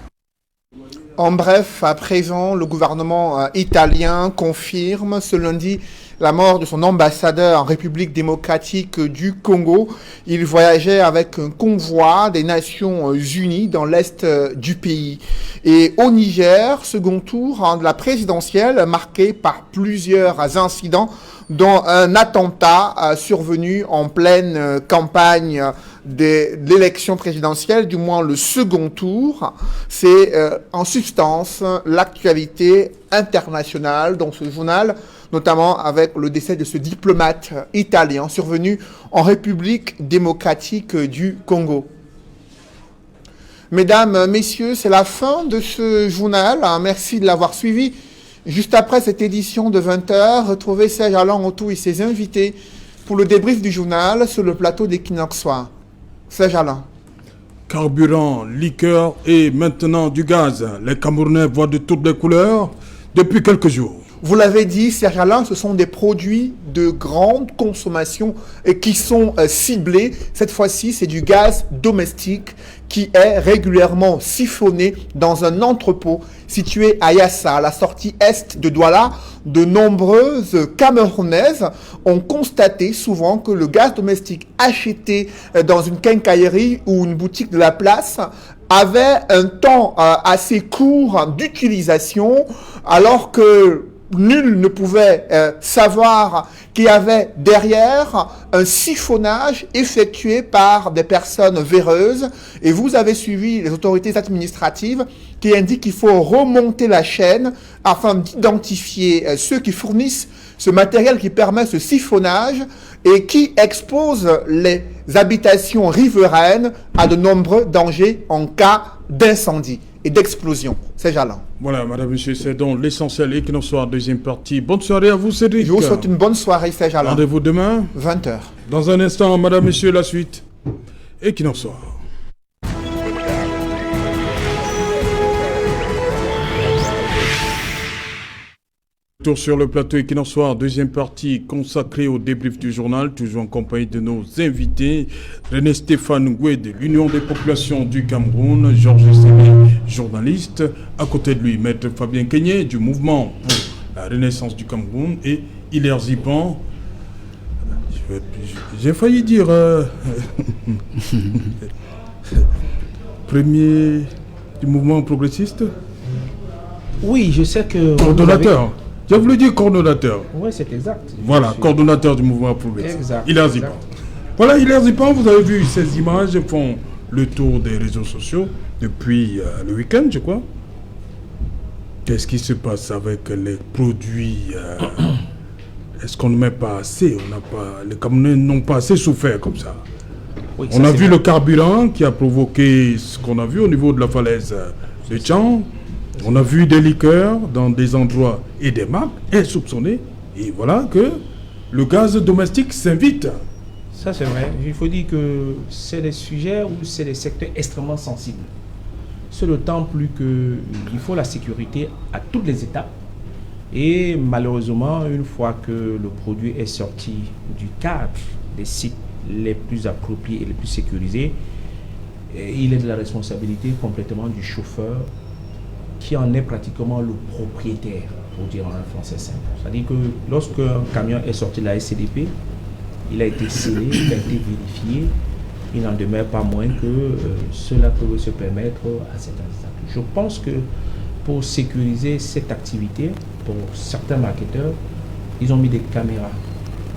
En bref, à présent, le gouvernement italien confirme ce lundi la mort de son ambassadeur en République démocratique du Congo. Il voyageait avec un convoi des Nations Unies dans l'est du pays. Et au Niger, second tour de la présidentielle marqué par plusieurs incidents, dont un attentat survenu en pleine campagne de l'élection présidentielle, du moins le second tour. C'est en substance l'actualité internationale dans ce journal, notamment avec le décès de ce diplomate italien survenu en République démocratique du Congo. Mesdames, Messieurs, c'est la fin de ce journal. Merci de l'avoir suivi. Juste après cette édition de 20h, retrouvez Serge Alain Autou et ses invités pour le débrief du journal sur le plateau d'Equinox Soir. Serge Alain. Carburant, liqueur et maintenant du gaz. Les Camerounais voient de toutes les couleurs depuis quelques jours. Vous l'avez dit, Serge Alain, ce sont des produits de grande consommation et qui sont ciblés. Cette fois-ci, c'est du gaz domestique qui est régulièrement siphonné dans un entrepôt situé à Yassa, à la sortie est de Douala. De nombreuses Camerounaises ont constaté souvent que le gaz domestique acheté dans une quincaillerie ou une boutique de la place avait un temps assez court d'utilisation, alors que nul ne pouvait savoir qu'il y avait derrière un siphonnage effectué par des personnes véreuses. Et vous avez suivi les autorités administratives qui indiquent qu'il faut remonter la chaîne afin d'identifier ceux qui fournissent ce matériel qui permet ce siphonnage et qui expose les habitations riveraines à de nombreux dangers en cas d'incendie et d'explosion. C'est Jalan. Voilà, madame, monsieur, c'est donc l'essentiel. Equinox Soir, deuxième partie. Bonne soirée à vous, Cédric. Je vous souhaite une bonne soirée, c'est Jalan. Rendez-vous demain 20h. Dans un instant, madame, monsieur, la suite. Equinox Soir. Tour sur le plateau Equinox Soir, deuxième partie consacrée au débrief du journal, toujours en compagnie de nos invités. René Stéphane Ngoué de l'Union des populations du Cameroun, Georges Sémé, journaliste. À côté de lui, maître Fabien Kenyé du mouvement pour la renaissance du Cameroun et Hilaire Zipan. J'ai failli dire premier du mouvement progressiste. Oui, je sais que... Coordonnateur. J'ai voulu dire coordonnateur. Oui, c'est exact. Voilà, coordonnateur du mouvement progressiste. Exact. Hilaire Zipan. Voilà, Hilaire Zipan, vous avez vu ces images font le tour des réseaux sociaux depuis le week-end, je crois. Qu'est-ce qui se passe avec les produits Est-ce qu'on ne met pas assez? Les Camerounais n'ont pas assez souffert comme ça. Oui, on a vu le carburant qui a provoqué ce qu'on a vu au niveau de la falaise de Tchang. On a vu des liqueurs dans des endroits et des marques insoupçonnées. Et voilà que le gaz domestique s'invite. Ça c'est vrai. Il faut dire que c'est des sujets où c'est des secteurs extrêmement sensibles. C'est d'autant plus qu'il faut la sécurité à toutes les étapes. Et malheureusement, une fois que le produit est sorti du cadre des sites les plus appropriés et les plus sécurisés, il est de la responsabilité complètement du chauffeur qui en est pratiquement le propriétaire, pour dire en français simple. C'est-à-dire que lorsqu'un camion est sorti de la SCDP, il a été scellé, il a été vérifié, il n'en demeure pas moins que cela peut se permettre à certains étapes. Je pense que pour sécuriser cette activité, pour certains marketeurs, ils ont mis des caméras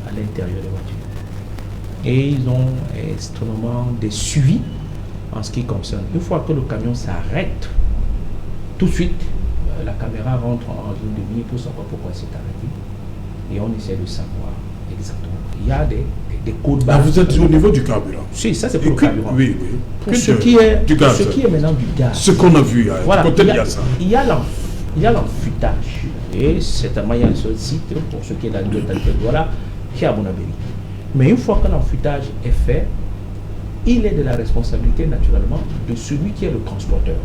à l'intérieur des voitures. Et ils ont extrêmement des suivis en ce qui concerne. Une fois que le camion s'arrête, tout de suite, la caméra rentre en zone de mire pour savoir pourquoi c'est arrêté. Et on essaie de savoir exactement. Il y a des codes barres. Vous êtes au niveau du carburant. Si, ça c'est pour le carburant. Oui, oui. Pour ce qui est maintenant du gaz. Ce qu'on a vu, voilà, peut-être il y a ça. Il y a l'enfûtage. Et certainement, il y a un seul site, pour ce qui est dans le voilà, qui est à Bonabéry. Mais une fois que l'enfûtage est fait, il est de la responsabilité naturellement de celui qui est le transporteur,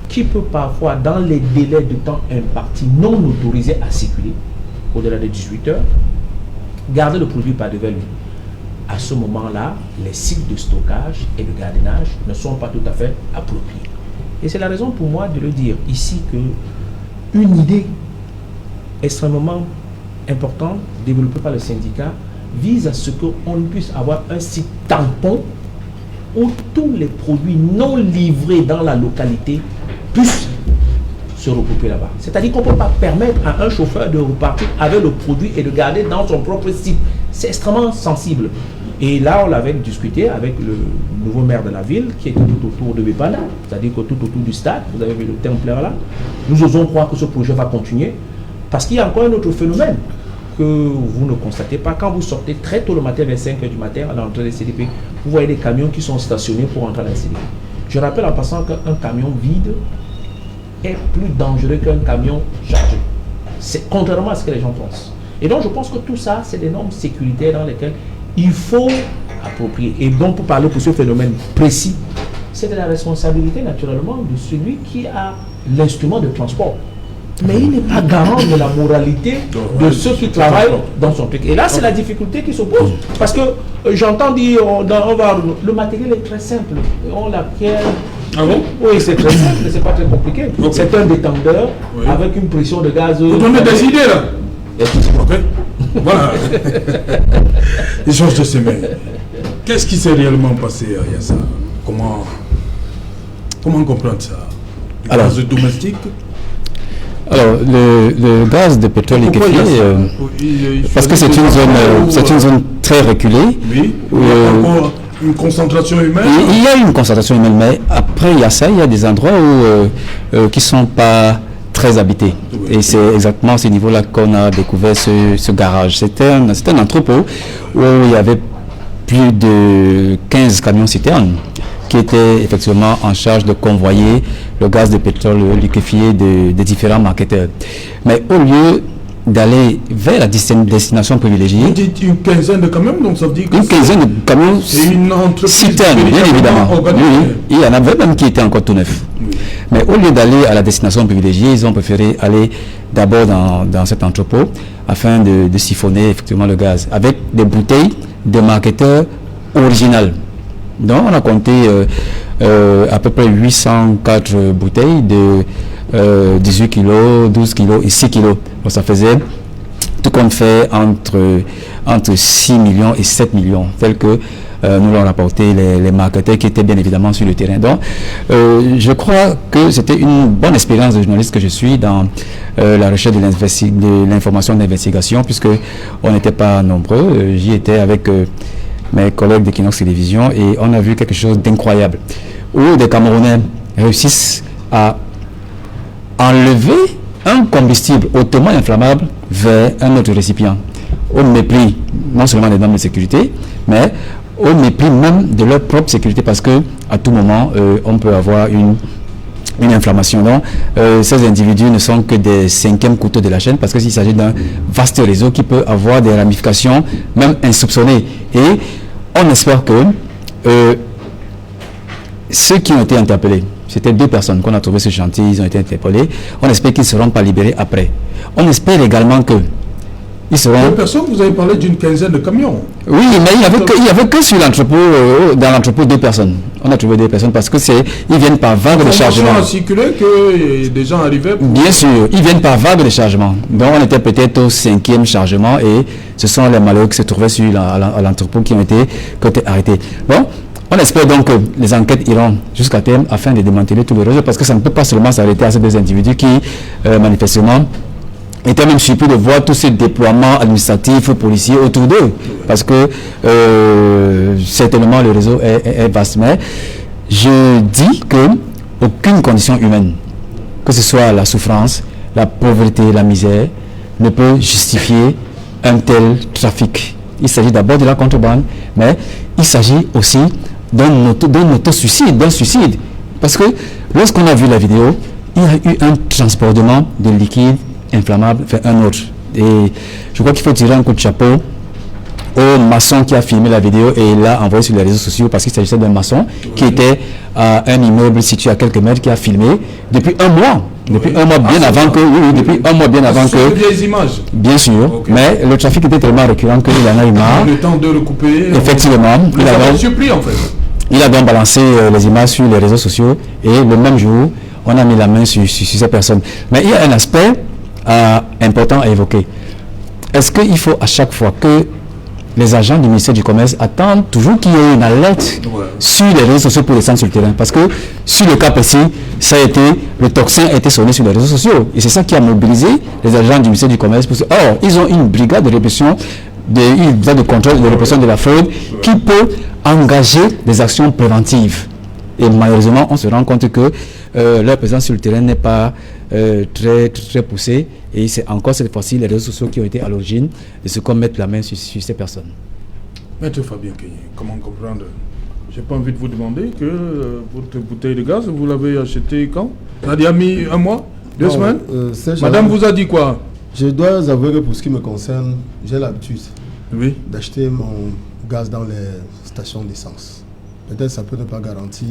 qui peut parfois, dans les délais de temps impartis, non autorisés à circuler, au-delà de 18 heures, garder le produit par devant lui. À ce moment-là, les sites de stockage et de gardiennage ne sont pas tout à fait appropriés. Et c'est la raison pour moi de le dire ici que une idée extrêmement importante développée par le syndicat vise à ce qu'on puisse avoir un site tampon où tous les produits non livrés dans la localité puissent se regrouper là-bas. C'est-à-dire qu'on ne peut pas permettre à un chauffeur de repartir avec le produit et de garder dans son propre site. C'est extrêmement sensible. Et là, on l'avait discuté avec le nouveau maire de la ville, qui était tout autour de Bépanda, c'est-à-dire que tout autour du stade, vous avez vu le templaire là. Nous osons croire que ce projet va continuer, parce qu'il y a encore un autre phénomène que vous ne constatez pas. Quand vous sortez très tôt le matin, vers 5h du matin, à l'entrée des CDP, vous voyez des camions qui sont stationnés pour entrer dans les CDP. Je rappelle en passant qu'un camion vide est plus dangereux qu'un camion chargé. C'est contrairement à ce que les gens pensent. Et donc je pense que tout ça, c'est des normes sécuritaires dans lesquelles il faut approprier. Et donc pour parler pour ce phénomène précis, c'est de la responsabilité naturellement de celui qui a l'instrument de transport. Mais il n'est pas garant de la moralité de ceux qui travaillent dans son truc. Et là, c'est la difficulté qui se pose. Parce que j'entends dire, le matériel est très simple. On la pierre. Ah bon? Oui, c'est très simple, c'est pas très compliqué. Okay. C'est un détendeur avec une pression de gaz. Vous donnez des idées là. Ok. Voilà. Échange de semaines. Qu'est-ce qui s'est réellement passé à Yassa? Comment comprendre ça? Le gaz domestique? Alors, le gaz de pétrole liquéfié, parce que c'est une zone très reculée. Oui. Une concentration humaine. Il y a une concentration humaine, mais après il y a ça, il y a des endroits où qui sont pas très habités. Oui. Et c'est exactement à ce niveau-là qu'on a découvert ce garage. C'était un entrepôt où il y avait plus de 15 camions citernes qui étaient effectivement en charge de convoyer le gaz de pétrole liquéfié des différents marketeurs. Mais au lieu d'aller vers la destination privilégiée... Vous dites une quinzaine de camions, donc ça veut dire que... Une quinzaine de camions citernes, bien évidemment. Oui, il y en avait même qui étaient encore tout neufs. Oui. Mais au lieu d'aller à la destination privilégiée, ils ont préféré aller d'abord dans cet entrepôt afin de siphonner effectivement le gaz avec des bouteilles de marketeurs originales. Donc on a compté à peu près 804 bouteilles de 18 kg, 12 kg et 6 kg. Donc ça faisait tout compte fait entre 6 millions et 7 millions, tel que nous l'ont rapporté les marketeurs qui étaient bien évidemment sur le terrain. Donc je crois que c'était une bonne expérience de journaliste que je suis dans la recherche de l'information d'investigation, puisque on n'était pas nombreux. J'y étais avec mes collègues d'Equinox Télévision et on a vu quelque chose d'incroyable où des Camerounais réussissent à enlever un combustible hautement inflammable vers un autre récipient au mépris non seulement des normes de sécurité, mais au mépris même de leur propre sécurité, parce que à tout moment on peut avoir une inflammation. Donc ces individus ne sont que des cinquièmes couteaux de la chaîne, parce qu'il s'agit d'un vaste réseau qui peut avoir des ramifications même insoupçonnées. Et on espère que ceux qui ont été interpellés, c'était 2 personnes qu'on a trouvé ce chantier, ils ont été interpellés. On espère qu'ils ne seront pas libérés après. On espère également que ils seront... 2 personnes, vous avez parlé d'une quinzaine de camions. Oui, mais il n'y avait que sur l'entrepôt, dans l'entrepôt 2 personnes. On a trouvé 2 personnes parce que ils viennent par vague de chargement. On a circulé que des gens arrivaient pour... Bien sûr, ils viennent par vague de chargement. Donc on était peut-être au 5e chargement et ce sont les malheureux qui se trouvaient à l'entrepôt qui ont été arrêtés. Bon, on espère donc que les enquêtes iront jusqu'à terme afin de démanteler tout le réseau, parce que ça ne peut pas seulement s'arrêter à ces 2 individus qui, manifestement, étaient même surpris de voir tous ces déploiements administratifs, policiers autour d'eux, parce que certainement le réseau est vaste. Mais je dis que aucune condition humaine, que ce soit la souffrance, la pauvreté, la misère, ne peut justifier un tel trafic. Il s'agit d'abord de la contrebande, mais il s'agit aussi d'un auto-suicide, d'un suicide. Parce que lorsqu'on a vu la vidéo, il y a eu un transportement de liquide inflammable vers un autre. Et je crois qu'il faut tirer un coup de chapeau au maçon qui a filmé la vidéo et l'a envoyé sur les réseaux sociaux, parce qu'il s'agissait d'un maçon qui était à un immeuble situé à quelques mètres, qui a filmé depuis un mois. Depuis un mois bien avant que... Oui, depuis un mois bien avant que... des images. Bien sûr, mais le trafic était tellement récurrent qu'il en a eu marre. Le temps de recouper. Effectivement. Il a donc balancé les images sur les réseaux sociaux et le même jour, on a mis la main sur ces personnes. Mais il y a un aspect important à évoquer. Est-ce qu'il faut à chaque fois que les agents du ministère du Commerce attendent toujours qu'il y ait une alerte sur les réseaux sociaux pour descendre sur le terrain? Parce que sur le cas précis, le tocsin a été sonné sur les réseaux sociaux. Et c'est ça qui a mobilisé les agents du ministère du Commerce. Or, ils ont une brigade de répression de contrôle et de répression de la fraude qui peut engager des actions préventives. Et malheureusement, on se rend compte que leur présence sur le terrain n'est pas très poussée. Et c'est encore cette fois-ci les réseaux sociaux qui ont été à l'origine de ce qu'on mette la main sur ces personnes. Maître Fabien Kenyé, comment comprendre? J'ai pas envie de vous demander que votre bouteille de gaz, vous l'avez achetée quand? Ça a mis un mois? 2 semaines? Madame vous a dit quoi? Je dois avouer que pour ce qui me concerne, j'ai l'habitude d'acheter mon gaz dans les stations d'essence. Peut-être ça peut ne pas garantir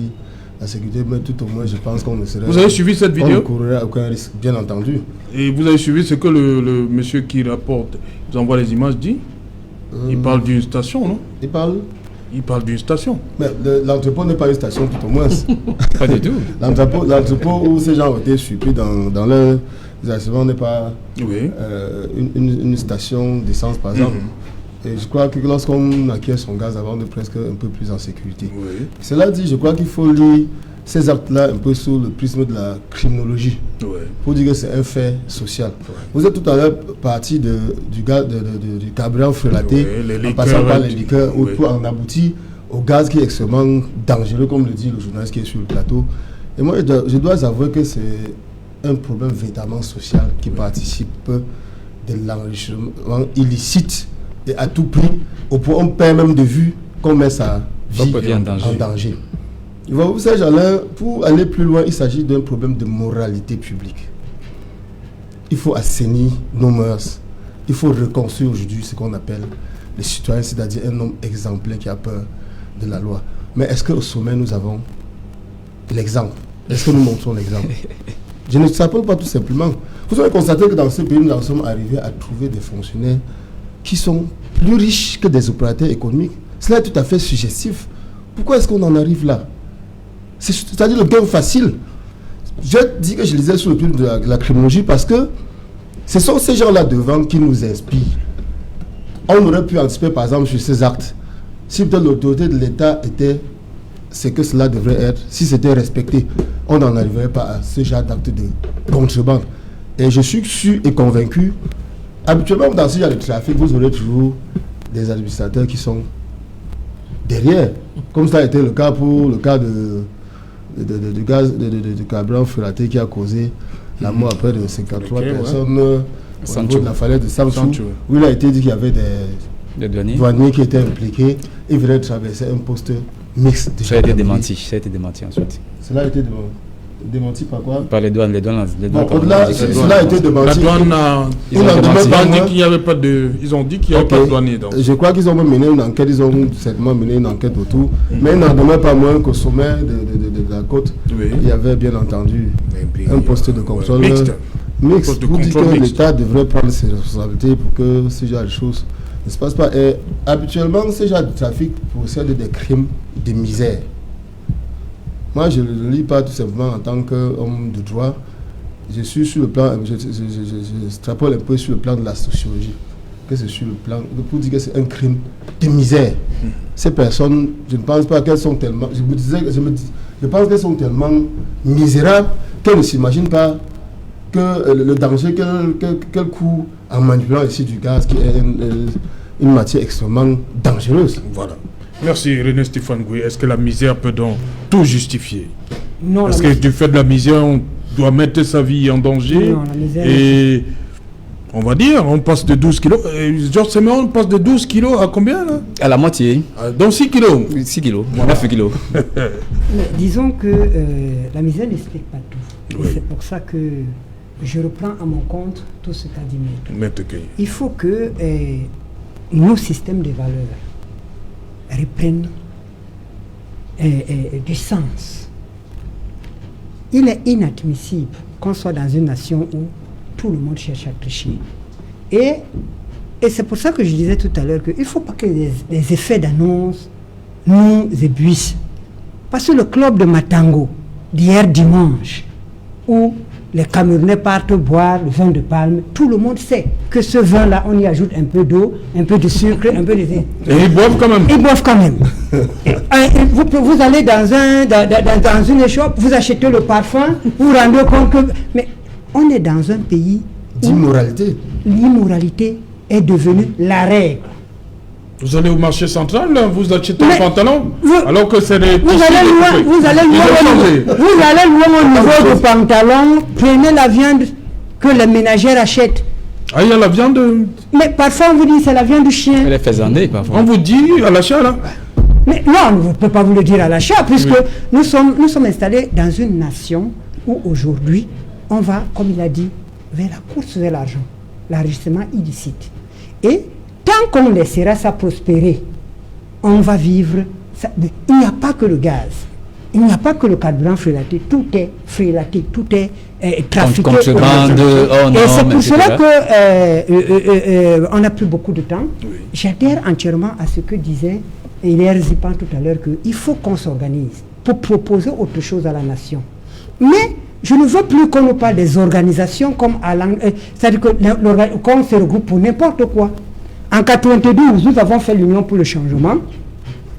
la sécurité, mais tout au moins je pense qu'on ne serait... Vous avez suivi cette vidéo? On ne courrait aucun risque, bien entendu. Et vous avez suivi ce que le monsieur qui rapporte, vous envoie les images, dit? Il parle d'une station, non? Il parle d'une station. Mais l'entrepôt n'est pas une station, tout au moins. Pas du tout. L'entrepôt où ces gens ont été surpris dans leur accident n'est pas une station d'essence, par exemple. Et je crois que lorsqu'on acquiert son gaz, avant de presque un peu plus en sécurité. Cela dit, je crois qu'il faut lire ces actes-là un peu sous le prisme de la criminologie. Pour dire que c'est un fait social. Vous êtes tout à l'heure parti du carburant frelaté, en passant par les liqueurs, pour en aboutir au gaz qui est extrêmement dangereux, comme le dit le journaliste qui est sur le plateau. Et moi, je dois avouer que c'est un problème véritablement social qui participe de l'enrichissement illicite et à tout prix, au point où on perd même de vue qu'on met sa vie en danger. Vous savez, Alain, pour aller plus loin, il s'agit d'un problème de moralité publique. Il faut assainir nos mœurs. Il faut reconstruire aujourd'hui ce qu'on appelle le citoyen, c'est-à-dire un homme exemplaire qui a peur de la loi. Mais est-ce qu'au sommet, nous avons l'exemple? Est-ce que nous montrons l'exemple? Je ne s'appelle pas tout simplement. Vous avez constaté que dans ce pays, nous en sommes arrivés à trouver des fonctionnaires qui sont plus riches que des opérateurs économiques. Cela est tout à fait suggestif. Pourquoi est-ce qu'on en arrive là? C'est-à-dire le gain facile. Je dis que je lisais sur le plan de la criminologie parce que ce sont ces gens-là devant qui nous inspirent. On aurait pu anticiper par exemple sur ces actes. Si peut-être l'autorité de l'État était ce que cela devrait être, si c'était respecté, on n'en arriverait pas à ce genre d'acte de contrebande. Et je suis sûr et convaincu, habituellement dans ce genre de trafic, vous aurez toujours des administrateurs qui sont derrière, comme ça a été le cas pour le cas de carburant frelaté qui a causé la mort après de 53 personnes au niveau de la falaise de Samsung, où il a été dit qu'il y avait des douaniers qui étaient impliqués et venaient traverser un poste mixte. Ça a été démenti ensuite. Cela a été démenti par quoi? Par les douanes. Au-delà, cela a été démenti. La douane ils ont dit qu'il n'y avait pas de douanier. Je crois qu'ils ont mené une enquête, ils ont certainement mené une enquête autour. Mais il n'en demeure pas moins qu'au sommet de la côte, il y avait bien entendu un poste de contrôle mixte. Pour dire que l'État devrait prendre ses responsabilités pour que ce genre de choses ne se passe pas. Et habituellement, ce genre de trafic procède des crimes de misère. Moi, je ne le lis pas tout simplement en tant qu'homme de droit. Je suis sur le plan, je extrapole un peu sur le plan de la sociologie. Que c'est sur le plan, pour dire que c'est un crime de misère. Ces personnes, je ne pense pas qu'elles sont tellement, je pense qu'elles sont tellement misérables qu'elles ne s'imaginent pas que le danger qu'elles courent en manipulant ici du gaz, qui est une matière extrêmement dangereuse. Voilà. Merci René Stéphane Gouy. Est-ce que la misère peut donc tout justifier? Non. Est-ce que du fait de la misère, on doit mettre sa vie en danger? Non, la misère. Et on va dire, on passe de 12 kilos. Georges Semeon, on passe de 12 kilos à combien là? À la moitié. Donc 6 kilos. 6 kilos, voilà. 9 kilos. Mais disons que la misère n'explique pas tout. Oui. C'est pour ça que je reprends à mon compte tout ce qu'a dit Maître. Il faut que nos systèmes de valeurs reprennent du sens. Il est inadmissible qu'on soit dans une nation où tout le monde cherche à tricher. Et c'est pour ça que je disais tout à l'heure qu'il ne faut pas que les effets d'annonce nous éblouissent. Parce que le club de Matango, d'hier dimanche, où les Camerounais partent boire le vin de palme, tout le monde sait que ce vin-là, on y ajoute un peu d'eau, un peu de sucre, un peu de... Et ils boivent quand même. Ils boivent quand même. Vous allez dans une échoppe, vous achetez le parfum, vous vous rendez compte que... Mais on est dans un pays d'immoralité. L'immoralité est devenue la règle. Vous allez au marché central, vous achetez un pantalon, alors que c'est des... Vous allez loin au niveau du pantalon, prenez la viande que les ménagères achètent. Ah, il y a la viande... Mais parfois on vous dit c'est la viande du chien. Elle est faisandée parfois. On vous dit à l'achat là. Mais non, on ne peut pas vous le dire à l'achat, puisque nous sommes installés dans une nation où aujourd'hui, on va, comme il a dit, vers la course vers l'argent, l'enrichissement illicite. Et tant qu'on laissera ça prospérer, on va vivre... Ça. Il n'y a pas que le gaz, il n'y a pas que le carburant frélaté, tout est frélaté, tout est trafiqué. Et c'est pour cela qu'on a pris beaucoup de temps. J'adhère entièrement à ce que disait Hilaire Zipan tout à l'heure, qu'il faut qu'on s'organise pour proposer autre chose à la nation. Mais je ne veux plus qu'on nous parle des organisations comme c'est-à-dire qu'on se regroupe pour n'importe quoi. En 1992, nous avons fait l'Union pour le changement.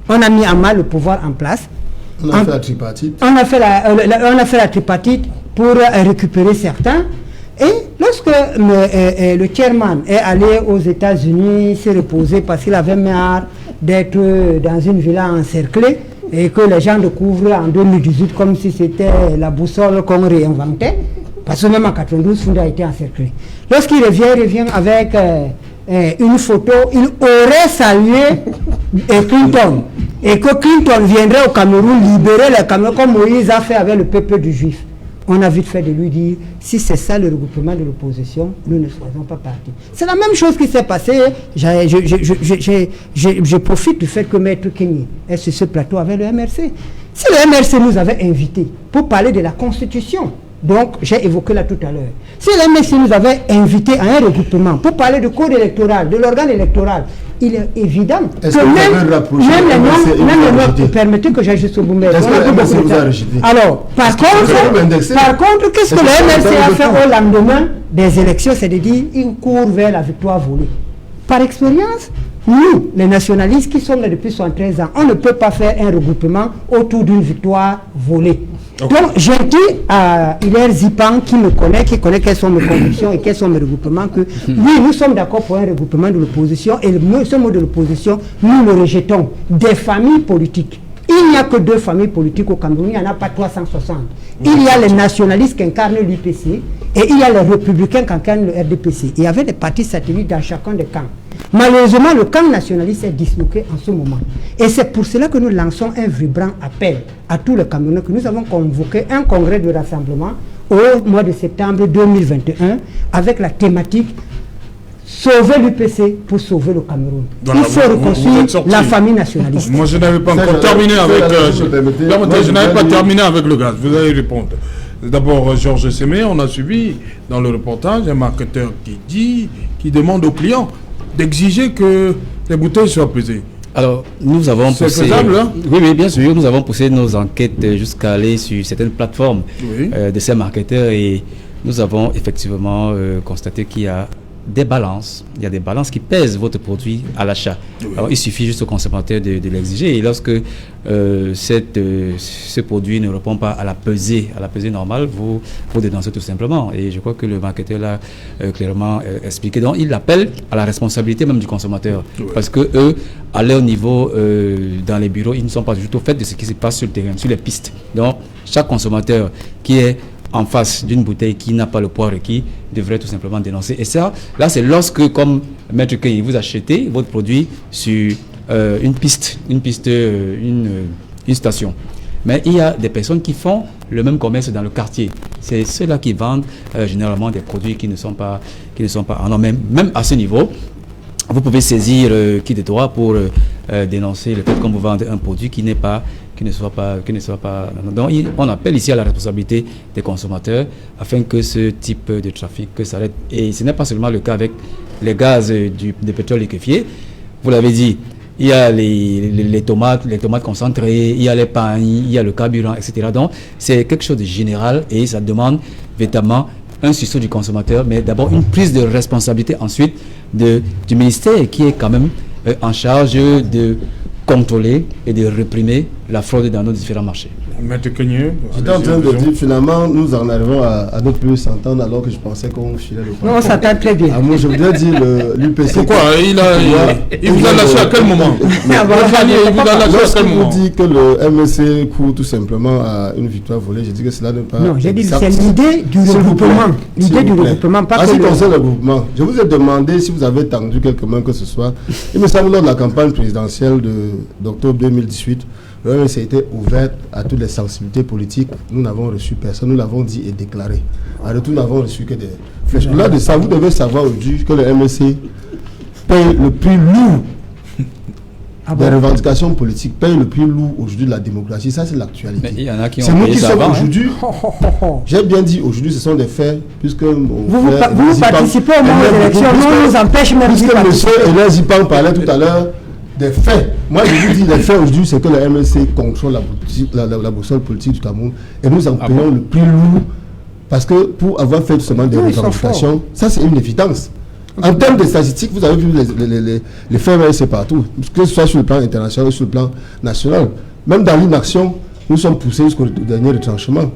On a mis en mal le pouvoir en place. On a fait la tripartite. On a fait la tripartite pour récupérer certains. Et lorsque le chairman est allé aux États-Unis, s'est reposé parce qu'il avait marre d'être dans une villa encerclée et que les gens découvrent en 2018 comme si c'était la boussole qu'on réinventait. Parce que même en 92, Funda a été encerclé. Lorsqu'il revient avec une photo, il aurait salué Clinton. Et que Clinton viendrait au Cameroun libérer les Cameroun comme Moïse a fait avec le peuple du Juif. On a vite fait de lui dire, si c'est ça le regroupement de l'opposition, nous ne faisons pas partie. C'est la même chose qui s'est passée. Je profite du fait que Maître Kenny est sur ce plateau avec le MRC. Si le MRC nous avait invités pour parler de la Constitution, donc j'ai évoqué là tout à l'heure, si le MRC nous avait invités à un regroupement pour parler du code électoral, de l'organe électoral, il est évident que même les permettez que j'aille juste au bout. Alors, par contre, qu'est-ce que le MRC a fait au lendemain des élections? C'est de dire qu'il court vers la victoire volée. Par expérience, nous, les nationalistes qui sommes là depuis 73 ans, on ne peut pas faire un regroupement autour d'une victoire volée. Okay. Donc, j'ai dit à Hilaire Zipan, qui me connaît, qui connaît quelles sont mes convictions et quels sont mes regroupements, que oui, nous sommes d'accord pour un regroupement de l'opposition, et ce mot de l'opposition, nous le rejetons. Des familles politiques. Il n'y a que 2 familles politiques au Cameroun, il n'y en a pas 360. Il y a les nationalistes qui incarnent l'UPC, et il y a les républicains qui incarnent le RDPC. Il y avait des partis satellites dans chacun des camps. Malheureusement, le camp nationaliste est disloqué en ce moment. Et c'est pour cela que nous lançons un vibrant appel à tous les Camerounais, que nous avons convoqué un congrès de rassemblement au mois de septembre 2021 avec la thématique sauver l'UPC pour sauver le Cameroun. Voilà, il faut reconstruire la famille nationaliste. Moi, je n'avais pas encore terminé avec... je n'avais pas terminé avec le gaz. Vous allez répondre. D'abord, Georges Sémé, on a suivi dans le reportage un marketeur qui demande aux clients d'exiger que les bouteilles soient pesées. Alors, nous avons poussé... C'est faisable, hein? Oui, bien sûr. Nous avons poussé nos enquêtes jusqu'à aller sur certaines plateformes de ces marketeurs et nous avons effectivement constaté qu'il y a des balances. Il y a des balances qui pèsent votre produit à l'achat. Alors, il suffit juste au consommateur de l'exiger. Et lorsque ce produit ne répond pas à la pesée normale, vous dénoncez tout simplement. Et je crois que le marketeur l'a clairement expliqué. Donc, il appelle à la responsabilité même du consommateur. Parce que eux, à leur niveau, dans les bureaux, ils ne sont pas du tout au fait de ce qui se passe sur le terrain, sur les pistes. Donc, chaque consommateur qui est en face d'une bouteille qui n'a pas le poids requis devrait tout simplement dénoncer. Et ça, là, c'est lorsque, comme Maître Kay, vous achetez votre produit sur une station. Mais il y a des personnes qui font le même commerce dans le quartier. C'est ceux-là qui vendent généralement des produits qui ne sont pas en norme. Même à ce niveau, vous pouvez saisir qui de droit pour dénoncer le fait qu'on vous vende un produit qui ne soit pas. Donc, on appelle ici à la responsabilité des consommateurs afin que ce type de trafic s'arrête. Et ce n'est pas seulement le cas avec les gaz de pétrole liquéfié. Vous l'avez dit, il y a les tomates concentrées, il y a les pains, il y a le carburant, etc. Donc, c'est quelque chose de général et ça demande véritablement un sursaut du consommateur, mais d'abord une prise de responsabilité ensuite du ministère qui est quand même en charge de contrôler et de réprimer la fraude dans nos différents marchés. Maître Kenyé, j'étais en train de dire, finalement, nous en arrivons à ne plus s'entendre alors que je pensais qu'on filait le point. Non, on s'entend très bien. Moi, je voudrais dire l'UPC. Pourquoi il vous a lâché à quel moment il vous a lâché à quel moment? Je vous dis que le MSC court tout simplement à une victoire volée. Je dis que cela n'est pas. Non, j'ai dit que c'est l'idée du regroupement. L'idée du regroupement, pas en ce qui concerne le regroupement, je vous ai demandé si vous avez tendu quelque main que ce soit. Il me semble lors de la campagne présidentielle d'octobre 2018, le MSC était ouvert à toutes les sensibilités politiques. Nous n'avons reçu personne, nous l'avons dit et déclaré. En retour, nous n'avons reçu que des flèches. Au-delà de ça, vous devez savoir aujourd'hui que le MSC paye le prix lourd des revendications politiques, paye le prix lourd aujourd'hui de la démocratie. Ça, c'est l'actualité. C'est nous qui sommes aujourd'hui. J'ai bien dit aujourd'hui, ce sont des faits, puisque vous participez au moment des élections, nous nous empêche même puisque M. Hélène Zipan parlait tout à l'heure des faits. Moi, je vous dis, les faits aujourd'hui, c'est que le MSC contrôle la boussole politique du Cameroun et nous en payons le prix lourd parce que pour avoir fait seulement des revendications, ça c'est une évidence. En termes de statistiques, vous avez vu les faits MSC partout, que ce soit sur le plan international ou sur le plan national. Même dans l'inaction, nous sommes poussés jusqu'au dernier retranchement.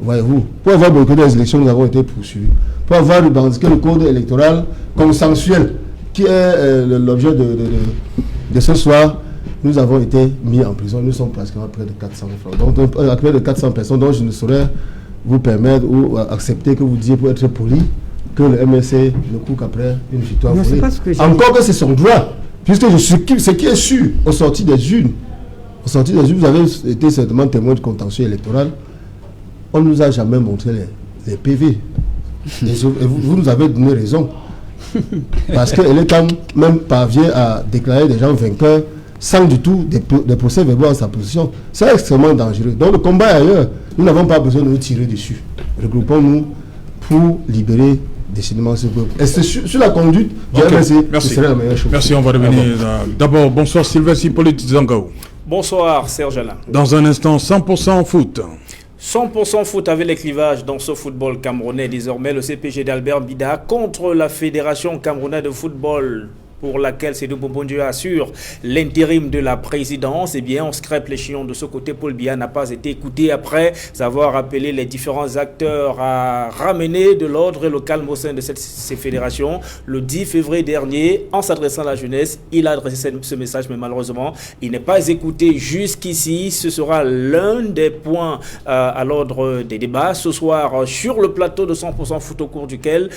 Voyez-vous, pour avoir boycotté les élections, nous avons été poursuivis. Pour avoir revendiqué le code électoral consensuel, qui est l'objet de ce soir, nous avons été mis en prison. Nous sommes pratiquement près de 400 francs. Donc, près de 400 personnes dont je ne saurais vous permettre ou accepter que vous disiez pour être poli que le MSC ne court qu'après une victoire volée. Encore que c'est son droit, puisque ce qui est sûr aux sorties des urnes, vous avez été certainement témoin du contentieux électoral, on ne nous a jamais montré les PV. Et vous nous avez donné raison. Parce qu'elle est quand même parvient à déclarer des gens vainqueurs sans du tout des procès verbaux en sa position. C'est extrêmement dangereux. Donc le combat est ailleurs. Nous n'avons pas besoin de nous tirer dessus. Regroupons-nous pour libérer décidément ce peuple. Et c'est sur la conduite du MSC que ce serait la meilleure chose. Merci, on va revenir. D'abord, bonsoir Sylvestre Hippolyte Zangaou. Bonsoir Serge Alain. Dans un instant, 100% foot. 100% foot avec les clivages dans ce football camerounais. Désormais, le CPG d'Albert Bida contre la Fédération camerounaise de football, pour laquelle Sédou Bombondieu assure l'intérim de la présidence. Eh bien, on scrape l'échillon de ce côté. Paul Biya n'a pas été écouté après avoir appelé les différents acteurs à ramener de l'ordre et le calme au sein de ces fédérations. Le 10 février dernier, en s'adressant à la jeunesse, il a adressé ce message, mais malheureusement, il n'est pas écouté jusqu'ici. Ce sera l'un des points à l'ordre des débats ce soir sur le plateau de 100% foot, au cours duquel,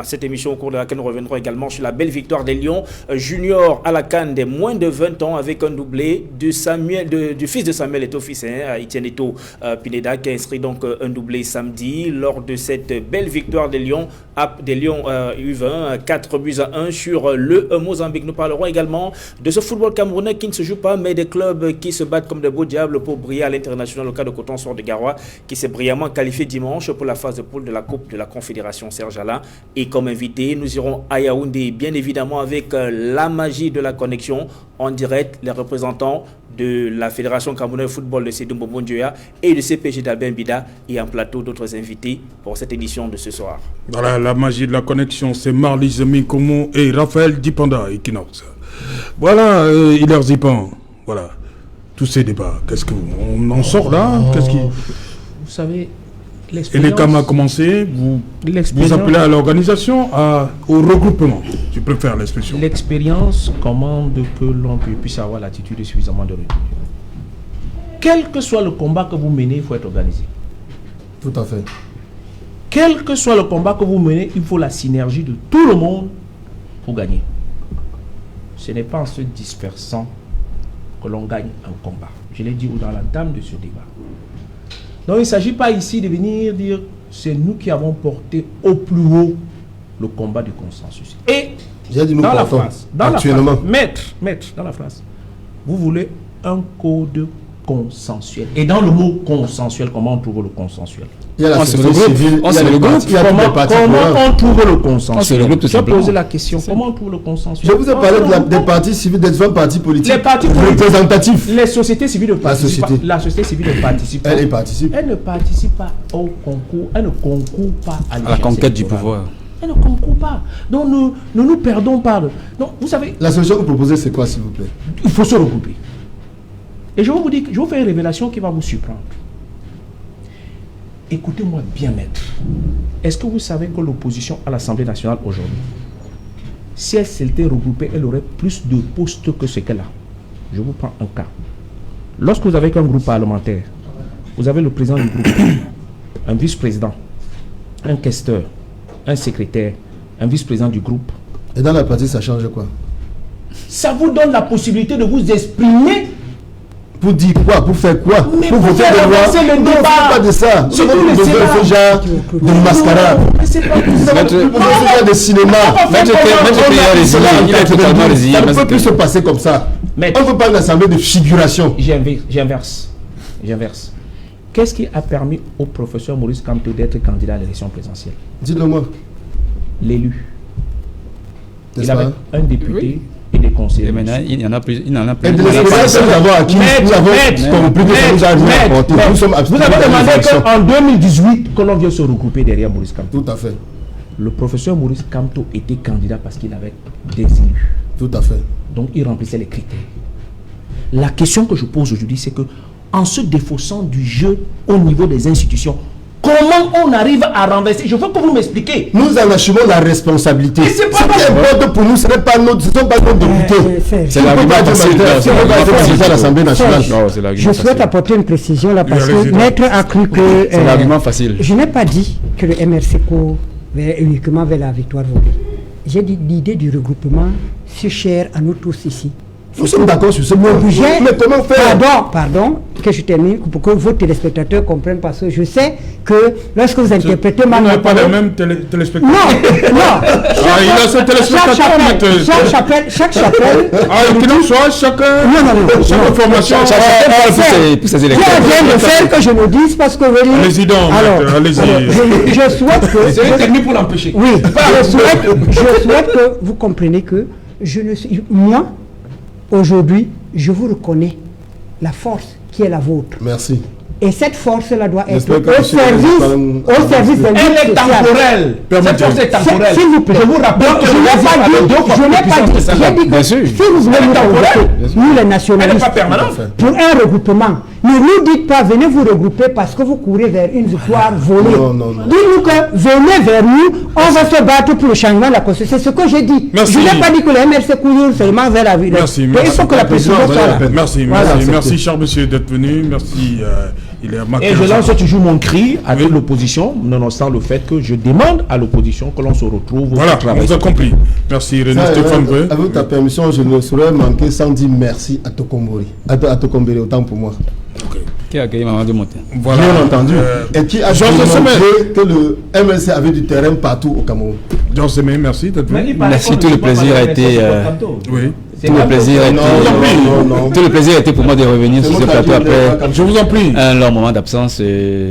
cette émission au cours de laquelle nous reviendrons également sur la belle victoire des Lions junior à la CAN des moins de 20 ans avec un doublé du fils de Samuel Eto'o, Etienne Eto'o Pineda, qui a inscrit donc un doublé samedi lors de cette belle victoire des Lions U20, 4-1 sur le Mozambique. Nous parlerons également de ce football camerounais qui ne se joue pas, mais des clubs qui se battent comme des beaux diables pour briller à l'international. Le cas de Coton Sport de Garoua, qui s'est brillamment qualifié dimanche pour la phase de poule de la Coupe de la Confédération Serge Alain. Et comme invité, nous irons à Yaoundé, bien évidemment avec la magie de la connexion en direct, les représentants de la Fédération camerounaise de football de Sédou Bombondieu et de CPG d'Albert Bida, et en plateau d'autres invités pour cette édition de ce soir. Voilà, la magie de la connexion, c'est Marlise Mikomo et Raphaël Dipanda Equinox. Voilà, Hilaire Zipan, voilà, tous ces débats, qu'est-ce qu'on en sort là? Vous savez, et les CAM a commencé, vous appelez à l'organisation, au regroupement, je préfère l'expression. L'expérience commande que l'on puisse avoir l'attitude de suffisamment de retenue. Quel que soit le combat que vous menez, il faut être organisé. Tout à fait. Quel que soit le combat que vous menez, il faut la synergie de tout le monde pour gagner. Ce n'est pas en se dispersant que l'on gagne un combat. Je l'ai dit dans l'entame de ce débat. Donc il ne s'agit pas ici de venir dire c'est nous qui avons porté au plus haut le combat du consensus. Et dans la France, maître, dans la France, vous voulez un code consensuel. Et dans le mot consensuel, comment on trouve le consensuel? Il y a la société civile, il y a le groupe, il y a tous les partis. Comment on trouve le consensuel? Je vais poser la question, comment on trouve le consensuel? Je vous ai parlé des partis civils, des différents partis politiques. Les partis représentatifs. Les sociétés civiles ne participent pas. La société civile ne participe pas. Elle participe. Elle ne participe pas au concours, elle ne concourt pas à la conquête du pouvoir. Elle ne concourt pas. Donc nous perdons pas. Donc vous savez. La solution que vous proposez, c'est quoi, s'il vous plaît? Il faut se regrouper. Et je vais vous dire, je vais vous faire une révélation qui va vous surprendre. Écoutez-moi bien, maître. Est-ce que vous savez que l'opposition à l'Assemblée nationale aujourd'hui, si elle s'était regroupée, elle aurait plus de postes que ce qu'elle a. Je vous prends un cas. Lorsque vous avez un groupe parlementaire, vous avez le président du groupe, un vice-président, un questeur, un secrétaire, un vice-président du groupe. Et dans la pratique, ça change quoi? Ça vous donne la possibilité de vous exprimer. Pour dire quoi? Pour faire quoi? Mais pour voter des lois? Le débat. Non, pas de ça. C'est tout le ce genre de mascarade. Mais c'est pas ce genre de cinéma. Ça ne peut plus se passer comme ça. On ne veut pas une assemblée de figuration. J'inverse. Qu'est-ce qui a permis au professeur Maurice Kamto d'être candidat à l'élection présidentielle? Dites-le-moi. L'élu. Il avait un député et des conseillers. Et maintenant, il y en a plus. Il en a plus. Et de l'expérience que nous avons acquis, nous avons compris que ça nous a rien apporté. Nous sommes vous avez demandé qu'en 2018, que l'on vienne se regrouper derrière Maurice Kamto. Tout à fait. Le professeur Maurice Kamto était candidat parce qu'il avait des élus. Tout à fait. Donc il remplissait les critères. La question que je pose aujourd'hui, c'est que en se défaussant du jeu au niveau des institutions, comment on arrive à renverser? Je veux que vous m'expliquiez. Nous en assumons la responsabilité. Ce qui importe pour nous, ce ne sont pas nos députés. C'est l'argument facile à l'Assemblée nationale. Je souhaite apporter une précision là parce que Maître a cru que... C'est l'argument facile. Je n'ai pas dit que le MRC court uniquement vers la victoire volée. J'ai dit l'idée du regroupement, c'est cher à nous tous ici. Nous sommes d'accord sur ce point. Mais comment faire? Pardon, que je termine pour que vos téléspectateurs comprennent, parce que je sais que lorsque vous interprétez mal... Vous n'avez pas les mêmes téléspectateurs. Non. Il a ses téléspectateurs. Chaque chapelle... qu'il soit chacun... Non. Chaque formation... Qui vient de faire que je me dise parce que... Allez-y donc, allez-y. Je souhaite que... C'est une technique pour l'empêcher. Oui, je souhaite que vous compreniez que je ne suis... Moi, aujourd'hui, je vous reconnais la force qui est la vôtre. Merci. Et cette force-là doit être au service de elle est temporelle. Cette force est temporelle. S'il vous plaît. Je vous rappelle que je n'ai pas dit. J'ai dit que si vous voulez nous regrouper, nous les nationalistes, pour un regroupement, ne nous dites pas venez vous regrouper parce que vous courez vers une victoire volée. Dites-nous que venez vers nous, on va se battre pour le changement de la Constitution. C'est ce que j'ai dit. Merci. Je n'ai pas dit que le MRC court seulement vers la ville. Merci. Il faut que la précision soit là. Merci, cher monsieur, d'être venu. Merci. Et je lance toujours mon cri à toute l'opposition, nonobstant le fait que je demande à l'opposition que l'on se retrouve. Voilà, on vous a compris. Merci René Stéphane. Avec ta permission, je ne saurais manquer sans dire merci à Tokombori. À Tokombori, autant pour moi. Qui a accueilli Maman de Monté. Voilà. Bien entendu. Et qui a démontré que le MLC avait du terrain partout au Cameroun. Jean Semé, merci d'être venu. Merci, tout le plaisir a été... Oui. Tout le plaisir a été pour moi de revenir sur ce plateau après. Je vous en prie. Un long moment d'absence.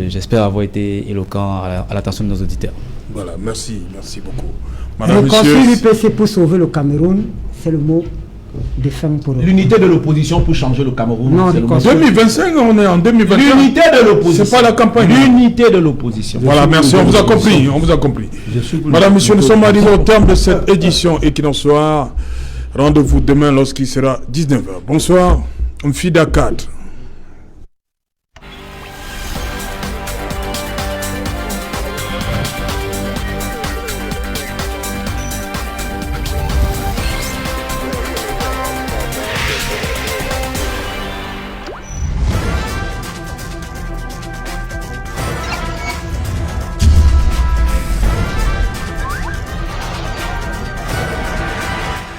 J'espère avoir été éloquent à l'attention de nos auditeurs. Voilà, merci beaucoup. Le conseil du PC pour sauver le Cameroun, c'est le mot de fin pour eux. L'unité de l'opposition pour changer le Cameroun. Non, c'est 2025, on est en 2025. L'unité de l'opposition. C'est pas la campagne. L'unité de l'opposition. Voilà, merci, on vous a compris. Madame, monsieur, nous sommes arrivés au terme de cette édition Equinox. Rendez-vous demain lorsqu'il sera 19h. Bonsoir, Mfida 4.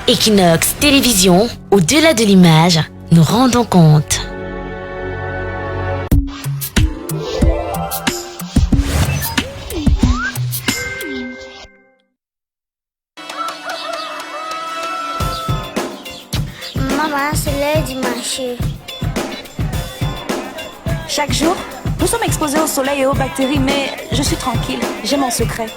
Equinox Télévision, au-delà de l'image, nous rendons compte. Maman, c'est l'heure du marché. Chaque jour, nous sommes exposés au soleil et aux bactéries, mais je suis tranquille, j'ai mon secret.